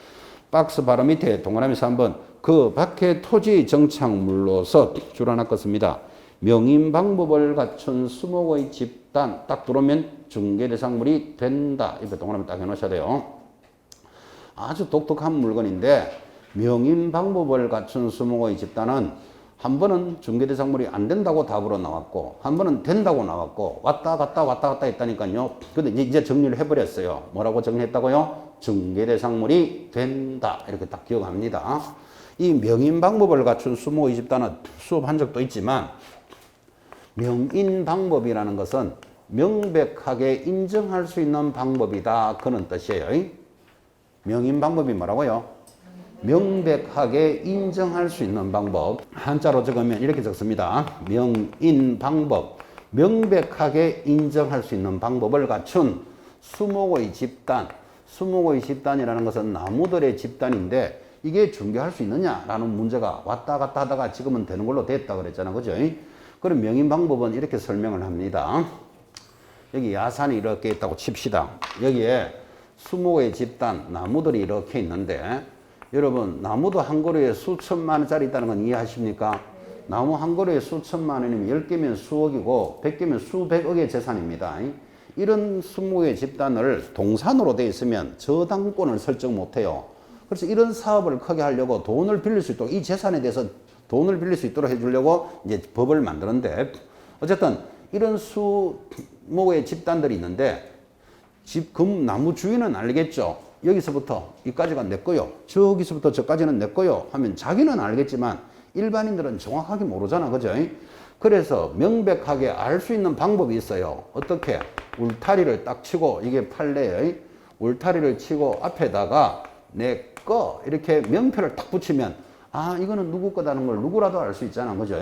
박스 바로 밑에 동그라미 3번 그 밖에 토지 정착물로서 줄 하나 껐습니다. 명인 방법을 갖춘 수목의 집단 딱 들어오면 중개대상물이 된다. 이렇게 동그라미 딱 해놓으셔야 돼요. 아주 독특한 물건인데 명인 방법을 갖춘 수목의 집단은 한 번은 중개대상물이 안 된다고 답으로 나왔고 한 번은 된다고 나왔고 왔다 갔다 했다니까요. 근데 이제 정리를 해버렸어요. 뭐라고 정리했다고요? 중개대상물이 된다. 이렇게 딱 기억합니다. 이 명인 방법을 갖춘 수목의 집단은 수업한 적도 있지만 명인 방법이라는 것은 명백하게 인정할 수 있는 방법이다. 그런 뜻이에요. 명인 방법이 뭐라고요? 명백하게 인정할 수 있는 방법. 한자로 적으면 이렇게 적습니다. 명인 방법. 명백하게 인정할 수 있는 방법을 갖춘 수목의 집단. 수목의 집단이라는 것은 나무들의 집단인데 이게 중개할 수 있느냐라는 문제가 왔다 갔다 하다가 지금은 되는 걸로 됐다 그랬잖아. 그죠? 그럼 명인 방법은 이렇게 설명을 합니다. 여기 야산이 이렇게 있다고 칩시다. 여기에 수목의 집단, 나무들이 이렇게 있는데 여러분 나무도 한 그루에 수천만 원짜리 있다는 건 이해하십니까? 나무 한 그루에 수천만 원이면 10개면 수억이고 100개면 수백억의 재산입니다. 이런 수목의 집단을 동산으로 돼 있으면 저당권을 설정 못해요. 그래서 이런 사업을 크게 하려고 돈을 빌릴 수 있도록 이 재산에 대해서 돈을 빌릴 수 있도록 해주려고 이제 법을 만드는데 어쨌든 이런 수목의 집단들이 있는데 나무 주인은 알겠죠. 여기서부터 여기까지가 내 거요. 저기서부터 저까지는 내 거요. 하면 자기는 알겠지만 일반인들은 정확하게 모르잖아. 그죠? 그래서 명백하게 알 수 있는 방법이 있어요. 어떻게? 울타리를 딱 치고 이게 판례의 울타리를 치고 앞에다가 내 거 이렇게 명표를 딱 붙이면 아 이거는 누구 거다는 걸 누구라도 알 수 있잖아. 그죠?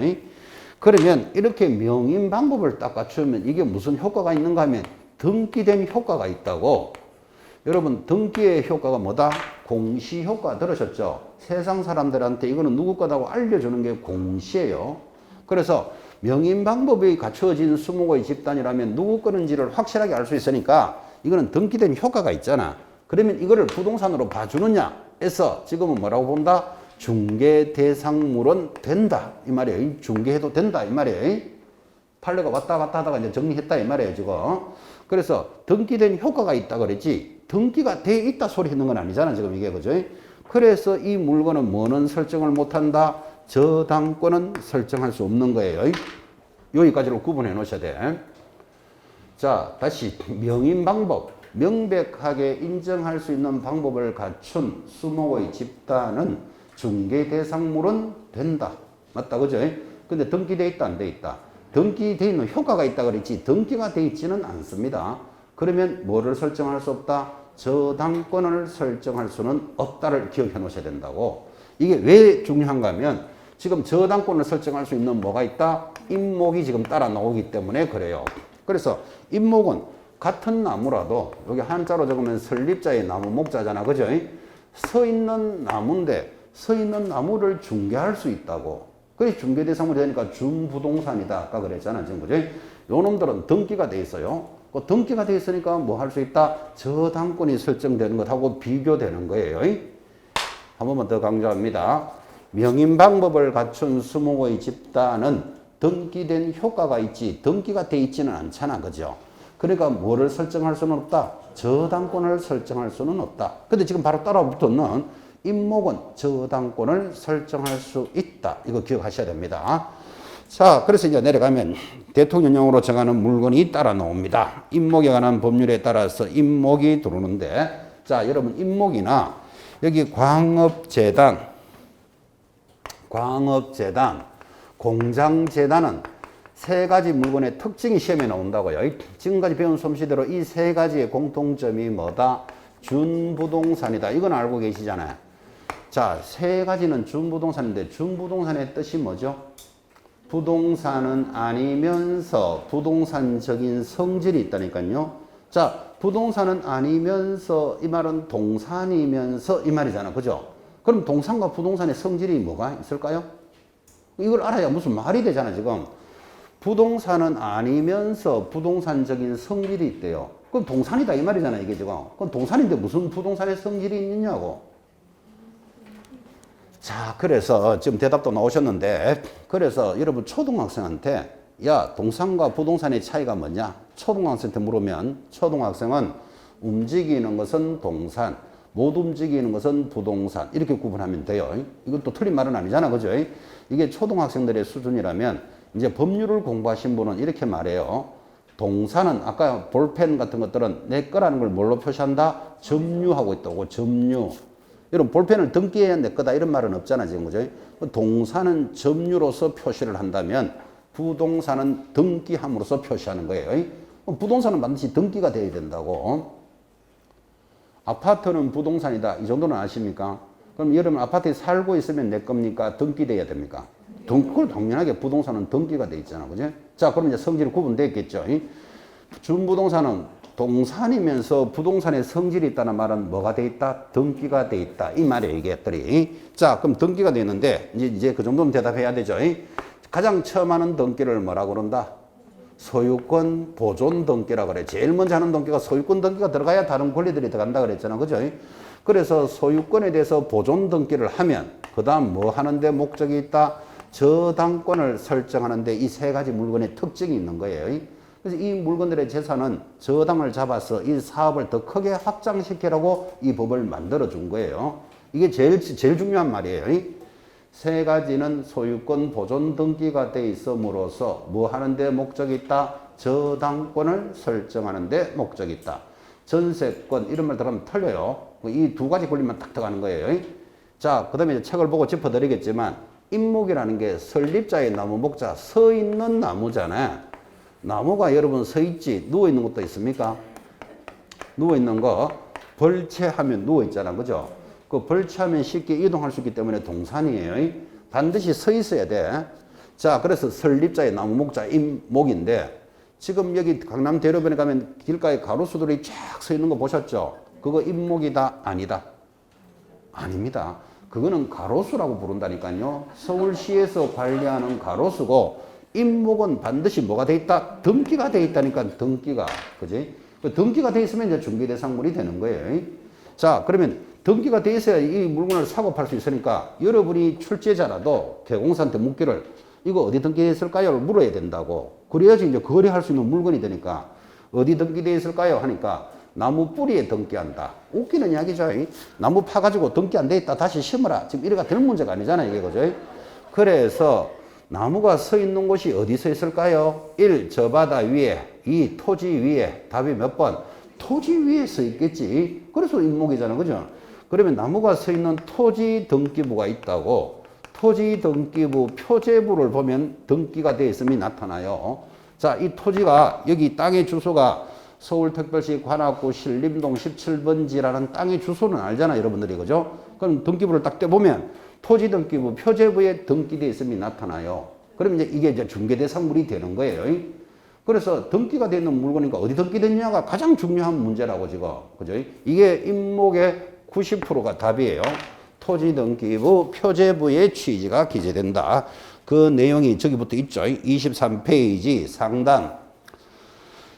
그러면 이렇게 명인 방법을 딱 갖추면 이게 무슨 효과가 있는가 하면 등기된 효과가 있다고. 여러분 등기의 효과가 뭐다? 공시 효과 들으셨죠? 세상 사람들한테 이거는 누구 거다고 알려주는 게 공시예요. 그래서 명인 방법이 갖추어진 수목의 집단이라면 누구 거는지를 확실하게 알 수 있으니까 이거는 등기된 효과가 있잖아. 그러면 이거를 부동산으로 봐주느냐 해서 지금은 뭐라고 본다? 중개 대상물은 된다 이 말이에요. 중개해도 된다 이 말이에요. 판례가 왔다 갔다 하다가 이제 정리했다 이 말이에요 지금. 그래서 등기된 효과가 있다 그랬지 등기가 돼 있다 소리 했는 건 아니잖아 지금 이게. 그죠? 그래서 이 물건은 뭐는 설정을 못한다? 저당권은 설정할 수 없는 거예요. 여기까지로 구분해 놓으셔야 돼. 자 다시 명인 방법. 명백하게 인정할 수 있는 방법을 갖춘 수목의 집단은 중개 대상물은 된다. 맞다 그죠? 근데 등기돼 있다 안 돼 있다? 등기돼 있는 효과가 있다 그랬지 등기가 돼 있지는 않습니다. 그러면 뭐를 설정할 수 없다? 저당권을 설정할 수는 없다를 기억해 놓으셔야 된다고. 이게 왜 중요한가 하면 지금 저당권을 설정할 수 있는 뭐가 있다? 임목이 지금 따라 나오기 때문에 그래요. 그래서 임목은 같은 나무라도 여기 한자로 적으면 설립자의 나무 목자잖아. 그죠? 서 있는 나무인데 서 있는 나무를 중개할 수 있다고. 그래서 중개대상물이 되니까 준부동산이다. 아까 그랬잖아. 지금 그죠? 요 놈들은 등기가 돼 있어요. 그 등기가 돼 있으니까 뭐 할 수 있다? 저당권이 설정되는 것하고 비교되는 거예요. 한 번만 더 강조합니다. 명인 방법을 갖춘 수목의 집단은 등기된 효과가 있지 등기가 돼 있지는 않잖아. 그죠? 그러니까 뭐를 설정할 수는 없다? 저당권을 설정할 수는 없다. 근데 지금 바로 따라 붙었는 임목은 저당권을 설정할 수 있다. 이거 기억하셔야 됩니다. 자, 그래서 이제 내려가면 대통령령으로 정하는 물건이 따라 나옵니다. 임목에 관한 법률에 따라서 임목이 들어오는데, 자, 여러분 임목이나 여기 광업재단, 공장재단은 세 가지 물건의 특징이 시험에 나온다고요. 지금까지 배운 솜씨대로 이 세 가지의 공통점이 뭐다? 준부동산이다. 이건 알고 계시잖아요. 자, 세 가지는 준부동산인데 준부동산의 뜻이 뭐죠? 부동산은 아니면서 부동산적인 성질이 있다니까요. 자, 부동산은 아니면서 이 말은 동산이면서 이 말이잖아. 그죠? 그럼 동산과 부동산의 성질이 뭐가 있을까요? 이걸 알아야 무슨 말이 되잖아, 지금. 부동산은 아니면서 부동산적인 성질이 있대요. 그럼 동산이다 이 말이잖아 이게 지금. 그럼 동산인데 무슨 부동산의 성질이 있느냐고. 자, 그래서 지금 대답도 나오셨는데, 그래서 여러분 초등학생한테 야, 동산과 부동산의 차이가 뭐냐? 초등학생한테 물으면 초등학생은 움직이는 것은 동산, 못 움직이는 것은 부동산 이렇게 구분하면 돼요. 이것도 틀린 말은 아니잖아, 그죠? 이게 초등학생들의 수준이라면 이제 법률을 공부하신 분은 이렇게 말해요. 동산은 아까 볼펜 같은 것들은 내 거라는 걸 뭘로 표시한다? 점유하고 있다고, 점유. 여러분 볼펜을 등기해야 내 거다 이런 말은 없잖아, 지금, 그죠? 동산은 점유로서 표시를 한다면 부동산은 등기함으로써 표시하는 거예요. 부동산은 반드시 등기가 돼야 된다고. 아파트는 부동산이다. 이 정도는 아십니까? 그럼 여러분 아파트에 살고 있으면 내 겁니까? 등기돼야 됩니까? 그걸 당연하게 부동산은 등기가 돼 있잖아. 그죠? 자, 그럼 이제 성질이 구분되겠죠. 준부동산은 동산이면서 부동산에 성질이 있다는 말은 뭐가 돼 있다? 등기가 돼 있다. 이 말이에요, 이게들이. 자, 그럼 등기가 돼 있는데 이제 그 정도는 대답해야 되죠. 가장 처음 하는 등기를 뭐라고 그런다? 소유권 보존 등기라고 그래. 제일 먼저 하는 등기가 소유권 등기가 들어가야 다른 권리들이 들어간다 그랬잖아. 그죠? 그래서 소유권에 대해서 보존 등기를 하면 그 다음 뭐 하는데 목적이 있다? 저당권을 설정하는데 이 세 가지 물건의 특징이 있는 거예요. 그래서 이 물건들의 재산은 저당을 잡아서 이 사업을 더 크게 확장시키라고 이 법을 만들어 준 거예요. 이게 제일 중요한 말이에요. 세 가지는 소유권 보존 등기가 돼 있음으로써 뭐 하는데 목적이 있다? 저당권을 설정하는 데 목적이 있다. 전세권 이런 말 들어가면 틀려요. 이 두 가지 권리만 딱 들어가는 거예요. 자, 그 다음에 책을 보고 짚어드리겠지만 임목이라는 게 설립자의 나무 목자 서 있는 나무잖아요. 나무가 여러분 서 있지 누워 있는 것도 있습니까? 누워 있는 거 벌채하면 누워 있잖아, 그죠? 그 벌채하면 쉽게 이동할 수 있기 때문에 동산이에요. 반드시 서 있어야 돼. 자, 그래서 설립자의 나무 목자 임목인데 지금 여기 강남 대로변에 가면 길가에 가로수들이 쫙 서 있는 거 보셨죠? 그거 임목이다? 아니다? 아닙니다. 그거는 가로수라고 부른다니까요. 서울시에서 관리하는 가로수고 임목은 반드시 뭐가 돼 있다? 등기가 돼 있다니까, 등기가. 그지? 그 등기가 돼 있으면 이제 중개대상물이 되는 거예요. 자, 그러면 등기가 돼 있어야 이 물건을 사고 팔 수 있으니까 여러분이 출제자라도 개공사한테 묻기를 이거 어디 등기되어 있을까요? 물어야 된다고. 그래야지 이제 거래할 수 있는 물건이 되니까 어디 등기되어 있을까요? 하니까 나무 뿌리에 등기한다. 웃기는 이야기죠. 나무 파가지고 등기 안 돼 있다. 다시 심어라. 지금 이래가 될 문제가 아니잖아요. 이게 그죠? 그래서 나무가 서 있는 곳이 어디 서 있을까요? 1. 저 바다 위에 2. 토지 위에 답이 몇 번? 토지 위에 서 있겠지. 그래서 임목이잖아. 그죠? 그러면 나무가 서 있는 토지 등기부가 있다고 토지 등기부 표제부를 보면 등기가 되어 있음이 나타나요. 자, 이 토지가 여기 땅의 주소가 서울특별시 관악구 신림동 17번지라는 땅의 주소는 알잖아, 여러분들이. 그죠? 그럼 등기부를 딱 떼보면 토지 등기부 표제부에 등기되어 있음이 나타나요. 그럼 이제 이게 중개대상물이 되는 거예요. 그래서 등기가 되어 있는 물건이니까 어디 등기됐냐가 가장 중요한 문제라고 지금. 그죠? 이게 임목의 90%가 답이에요. 토지 등기부 표제부의 취지가 기재된다. 그 내용이 저기부터 있죠. 23페이지 상단.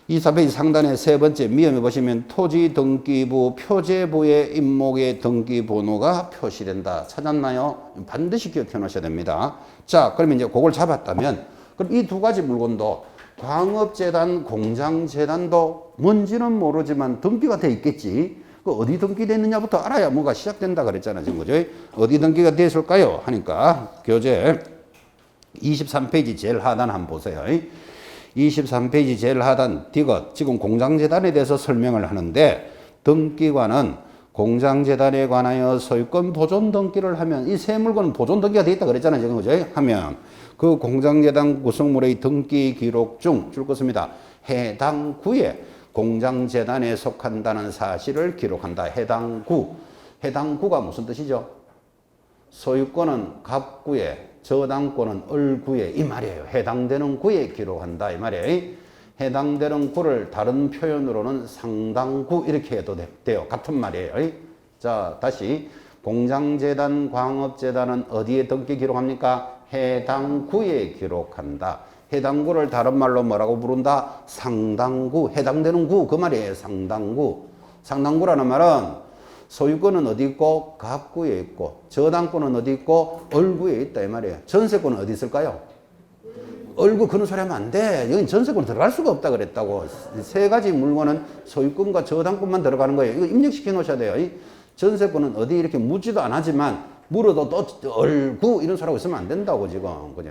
24페이지 상단의 세 번째 미음에 보시면 토지 등기부 표제부의 임목의 등기번호가 표시된다. 찾았나요? 반드시 기억해 놓으셔야 됩니다. 자, 그러면 이제 그걸 잡았다면 그럼 이 두 가지 물건도 광업재단, 공장재단도 뭔지는 모르지만 등기가 돼 있겠지. 그 어디 등기됐느냐부터 알아야 뭐가 시작된다 그랬잖아요. 지금 그죠? 어디 등기가 됐을까요? 하니까 교재 23페이지 제일 하단 한번 보세요. 23페이지 제일 하단 디귿 지금 공장재단에 대해서 설명을 하는데 등기관은 공장재단에 관하여 소유권 보존 등기를 하면 이 세 물건은 보존 등기가 돼 있다 그랬잖아요. 지금 그죠? 하면 그 공장재단 구성물의 등기 기록 중 줄 것입니다. 해당 구에 공장재단에 속한다는 사실을 기록한다. 해당 구. 해당 구가 무슨 뜻이죠? 소유권은 갑구에, 저당권은 을구에 이 말이에요. 해당되는 구에 기록한다 이 말이에요. 해당되는 구를 다른 표현으로는 상당구 이렇게 해도 돼요. 같은 말이에요. 자, 다시 공장재단, 광업재단은 어디에 등기 기록합니까? 해당 구에 기록한다. 해당 구를 다른 말로 뭐라고 부른다? 상당구. 해당되는 구 그 말이에요. 상당구. 상당구라는 말은 소유권은 어디 있고? 갑구에 있고, 저당권은 어디 있고? 얼구에 있다 이 말이에요. 전세권은 어디 있을까요? 얼구 그런 소리 하면 안 돼. 여긴 전세권 들어갈 수가 없다 그랬다고. 세 가지 물건은 소유권과 저당권만 들어가는 거예요. 이거 입력시켜 놓으셔야 돼요. 이 전세권은 어디 이렇게 묻지도 안 하지만 물어도 또 얼구 이런 소리하고 있으면 안 된다고 지금. 그죠?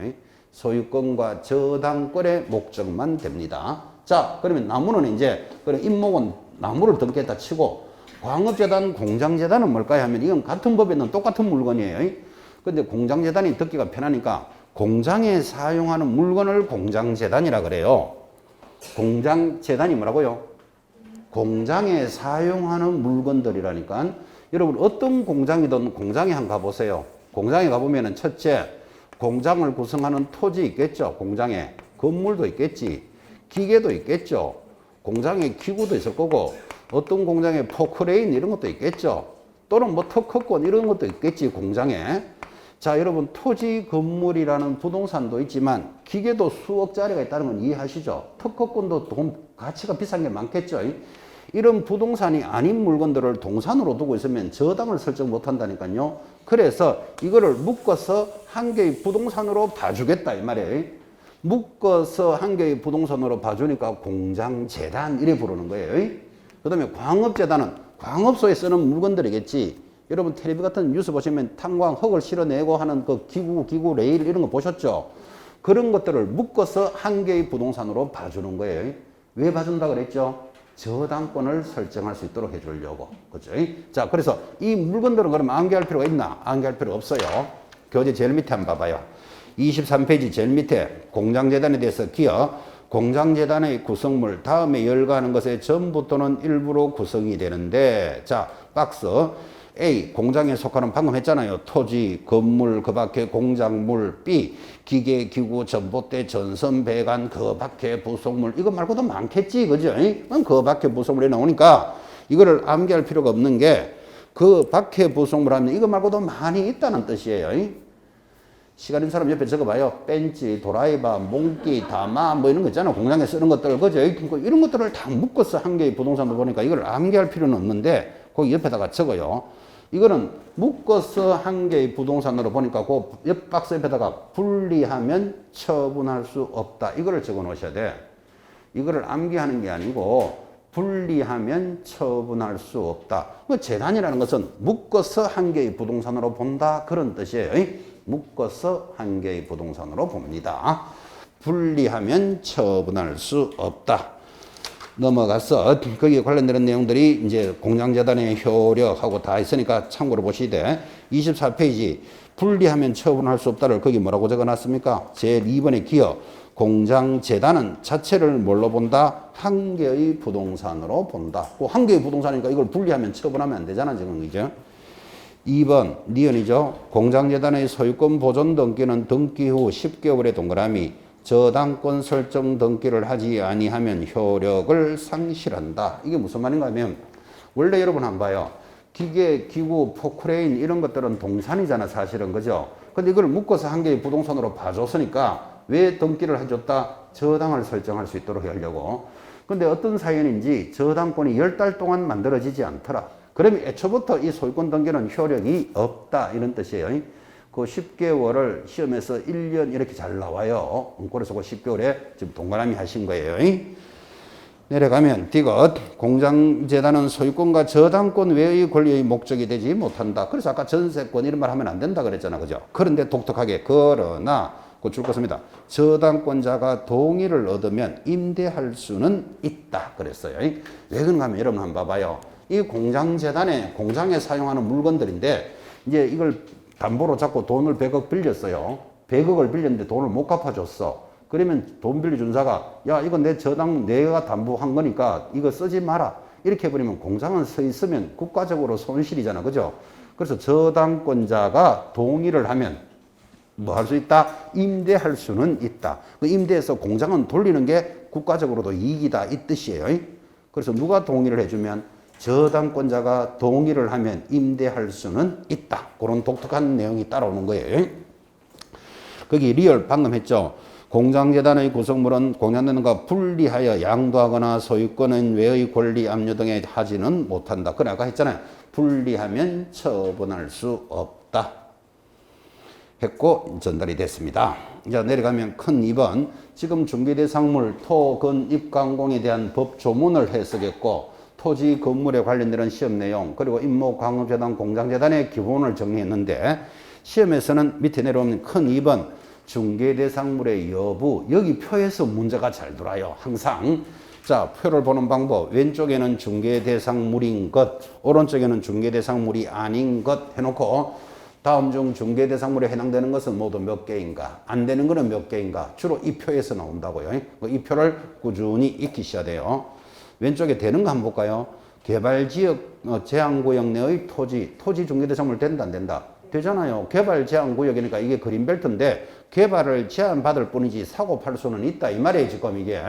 소유권과 저당권의 목적만 됩니다. 자, 그러면 나무는 이제, 그럼 임목은 나무를 등기했다 치고, 광업재단, 공장재단은 뭘까요? 하면 이건 같은 법에 있는 똑같은 물건이에요. 근데 공장재단이 듣기가 편하니까 공장에 사용하는 물건을 공장재단이라 그래요. 공장재단이 뭐라고요? 공장에 사용하는 물건들이라니까. 여러분 어떤 공장이든 공장에 한번 가보세요. 공장에 가보면은 첫째, 공장을 구성하는 토지 있겠죠. 공장에 건물도 있겠지. 기계도 있겠죠. 공장에 기구도 있을 거고, 어떤 공장에 포크레인 이런 것도 있겠죠. 또는 뭐 특허권 이런 것도 있겠지, 공장에. 자, 여러분 토지 건물이라는 부동산도 있지만 기계도 수억짜리가 있다는 건 이해하시죠? 특허권도 돈 가치가 비싼 게 많겠죠. 이런 부동산이 아닌 물건들을 동산으로 두고 있으면 저당을 설정 못 한다니까요. 그래서 이거를 묶어서 한 개의 부동산으로 봐주겠다 이 말이에요. 묶어서 한 개의 부동산으로 봐주니까 공장재단 이래 부르는 거예요. 그 다음에 광업재단은 광업소에 쓰는 물건들이겠지. 여러분 텔레비 같은 뉴스 보시면 탄광 흙을 실어내고 하는 그 기구 레일 이런 거 보셨죠? 그런 것들을 묶어서 한 개의 부동산으로 봐주는 거예요. 왜 봐준다 그랬죠? 저당권을 설정할 수 있도록 해주려고. 그죠? 자, 그래서 이 물건들은 그럼 암기할 필요가 있나? 암기할 필요 없어요. 교재 제일 밑에 한번 봐봐요. 23페이지 제일 밑에 공장재단에 대해서 기어, 공장재단의 구성물, 다음에 열거하는 것의 전부 또는 일부로 구성이 되는데, 자, 박스. A, 공장에 속하는 방금 했잖아요. 토지, 건물, 그 밖에 공작물. B, 기계, 기구, 전봇대, 전선, 배관, 그 밖에 부속물. 이거 말고도 많겠지, 그죠? 그 밖에 부속물이 나오니까 이거를 암기할 필요가 없는 게 그 밖에 부속물 하면 이거 말고도 많이 있다는 뜻이에요. 시간 있는 사람 옆에 적어봐요. 벤치, 도라이바, 몽키, 다마 뭐 이런 거 있잖아. 공장에 쓰는 것들, 그죠? 이런 것들을 다 묶어서 한 개의 부동산으로 보니까 이걸 암기할 필요는 없는데 거기 옆에다가 적어요. 이거는 묶어서 한 개의 부동산으로 보니까 그 옆 박스 옆에다가 분리하면 처분할 수 없다. 이거를 적어 놓으셔야 돼. 이거를 암기하는 게 아니고 분리하면 처분할 수 없다. 그 재단이라는 것은 묶어서 한 개의 부동산으로 본다. 그런 뜻이에요. 묶어서 한 개의 부동산으로 봅니다. 분리하면 처분할 수 없다. 넘어가서 거기에 관련되는 내용들이 이제 공장재단의 효력하고 다 있으니까 참고로 보시되 24페이지 분리하면 처분할 수 없다를 거기 뭐라고 적어놨습니까? 제2번의 기어 공장재단은 자체를 뭘로 본다? 한 개의 부동산으로 본다. 그 한 개의 부동산이니까 이걸 분리하면 처분하면 안 되잖아 지금. 그죠? 2번 니은이죠. 공장재단의 소유권 보존 등기는 등기 후 10개월의 동그라미 저당권 설정 등기를 하지 아니하면 효력을 상실한다. 이게 무슨 말인가 하면 원래 여러분 한번 봐요. 기계, 기구, 포크레인 이런 것들은 동산이잖아 사실은. 그죠? 근데 이걸 묶어서 한 개의 부동산으로 봐줬으니까 왜 등기를 해줬다? 저당을 설정할 수 있도록 하려고. 근데 어떤 사연인지 저당권이 10달 동안 만들어지지 않더라. 그러면 애초부터 이 소유권 등기는 효력이 없다 이런 뜻이에요. 그 10개월을 시험에서 1년 이렇게 잘 나와요. 그래서 그 10개월에 지금 동그라미 하신 거예요. 내려가면 디귿 공장재단은 소유권과 저당권 외의 권리의 목적이 되지 못한다. 그래서 아까 전세권 이런 말 하면 안 된다 그랬잖아. 그죠? 그런데 독특하게 그러나 줄 것입니다. 저당권자가 동의를 얻으면 임대할 수는 있다 그랬어요. 왜 그런가 하면 여러분 한번 봐봐요. 이 공장재단에 공장에 사용하는 물건들인데 이제 이걸 담보로 잡고 돈을 100억 빌렸어요. 100억을 빌렸는데 돈을 못 갚아줬어. 그러면 돈 빌려준 사가 야 이거 내 저당 내가 담보한 거니까 이거 쓰지 마라. 이렇게 해버리면 공장은 서 있으면 국가적으로 손실이잖아. 그죠? 그래서 저당권자가 동의를 하면 뭐 할 수 있다? 임대할 수는 있다. 그 임대해서 공장은 돌리는 게 국가적으로도 이익이다 이 뜻이에요. 그래서 누가 동의를 해주면 저당권자가 동의를 하면 임대할 수는 있다. 그런 독특한 내용이 따라오는 거예요. 거기 리얼 방금 했죠. 공장재단의 구성물은 공양되는 것과 분리하여 양도하거나 소유권은 외의 권리 압류 등에 하지는 못한다. 그래 아까 했잖아요. 분리하면 처분할 수 없다. 했고 전달이 됐습니다. 자 내려가면 큰 2번 지금 중개대상물 토, 건, 입강공에 대한 법 조문을 해석했고 토지 건물에 관련되는 시험 내용 그리고 임목 광업재단 공장재단의 기본을 정리했는데 시험에서는 밑에 내려오면 큰 2번 중개대상물의 여부 여기 표에서 문제가 잘 돌아요. 항상 자 표를 보는 방법 왼쪽에는 중개대상물인 것 오른쪽에는 중개대상물이 아닌 것 해놓고 다음 중 중개대상물에 해당되는 것은 모두 몇 개인가 안 되는 것은 몇 개인가 주로 이 표에서 나온다고요. 이 표를 꾸준히 익히셔야 돼요. 왼쪽에 되는 거 한번 볼까요? 개발지역 제한구역 내의 토지 중개대상물 된다 안 된다? 되잖아요. 개발 제한구역이니까 이게 그린벨트인데 개발을 제한받을 뿐이지 사고 팔 수는 있다 이 말이에요. 지금 이게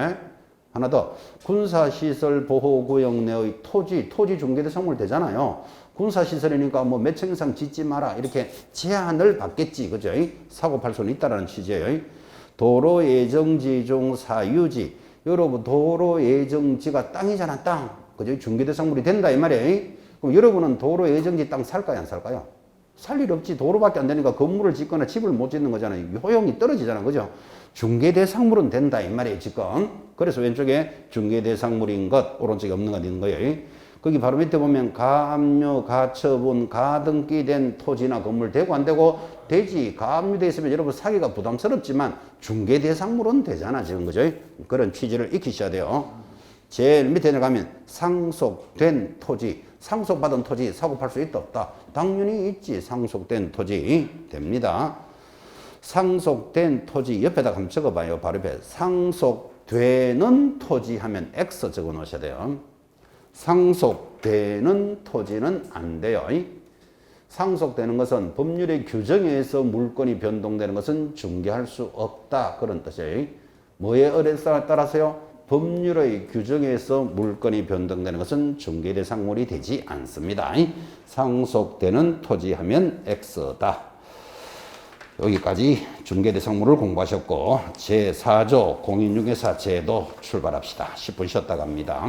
하나 더 군사시설 보호구역 내의 토지 중개대상물 되잖아요. 군사시설이니까 뭐 몇 층 이상 짓지 마라 이렇게 제한을 받겠지 그죠? 사고 팔 수는 있다라는 취지예요. 도로 예정지 중 사유지 여러분 도로 예정지가 땅이잖아 땅 그죠? 중개대상물이 된다 이 말이에요. 그럼 여러분은 도로 예정지 땅 살까요 안 살까요? 살 일 없지. 도로밖에 안 되니까 건물을 짓거나 집을 못 짓는 거잖아요. 효용이 떨어지잖아 그죠? 중개대상물은 된다 이 말이에요 지금. 그래서 왼쪽에 중개대상물인 것 오른쪽에 없는 것 있는 거예요. 거기 바로 밑에 보면 가압류, 가처분, 가등기된 토지나 건물 되고 안 되고 되지. 가압류돼 있으면 여러분 사기가 부담스럽지만 중개대상물은 되잖아 지금 그죠? 그런 취지를 익히셔야 돼요. 제일 밑에 내려가면 상속된 토지, 상속받은 토지 사고 팔 수 있다 없다? 당연히 있지. 상속된 토지 됩니다. 상속된 토지 옆에다 한번 적어봐요. 바로 옆에 상속되는 토지 하면 X 적어 놓으셔야 돼요. 상속되는 토지는 안 돼요. 상속되는 것은 법률의 규정에 의해서 물건이 변동되는 것은 중개할 수 없다. 그런 뜻이에요. 뭐에 따라서요? 법률의 규정에 의해서 물건이 변동되는 것은 중개대상물이 되지 않습니다. 상속되는 토지 하면 X다. 여기까지 중개대상물을 공부하셨고 제4조 공인중개사 제도 출발합시다. 10분 쉬었다 갑니다.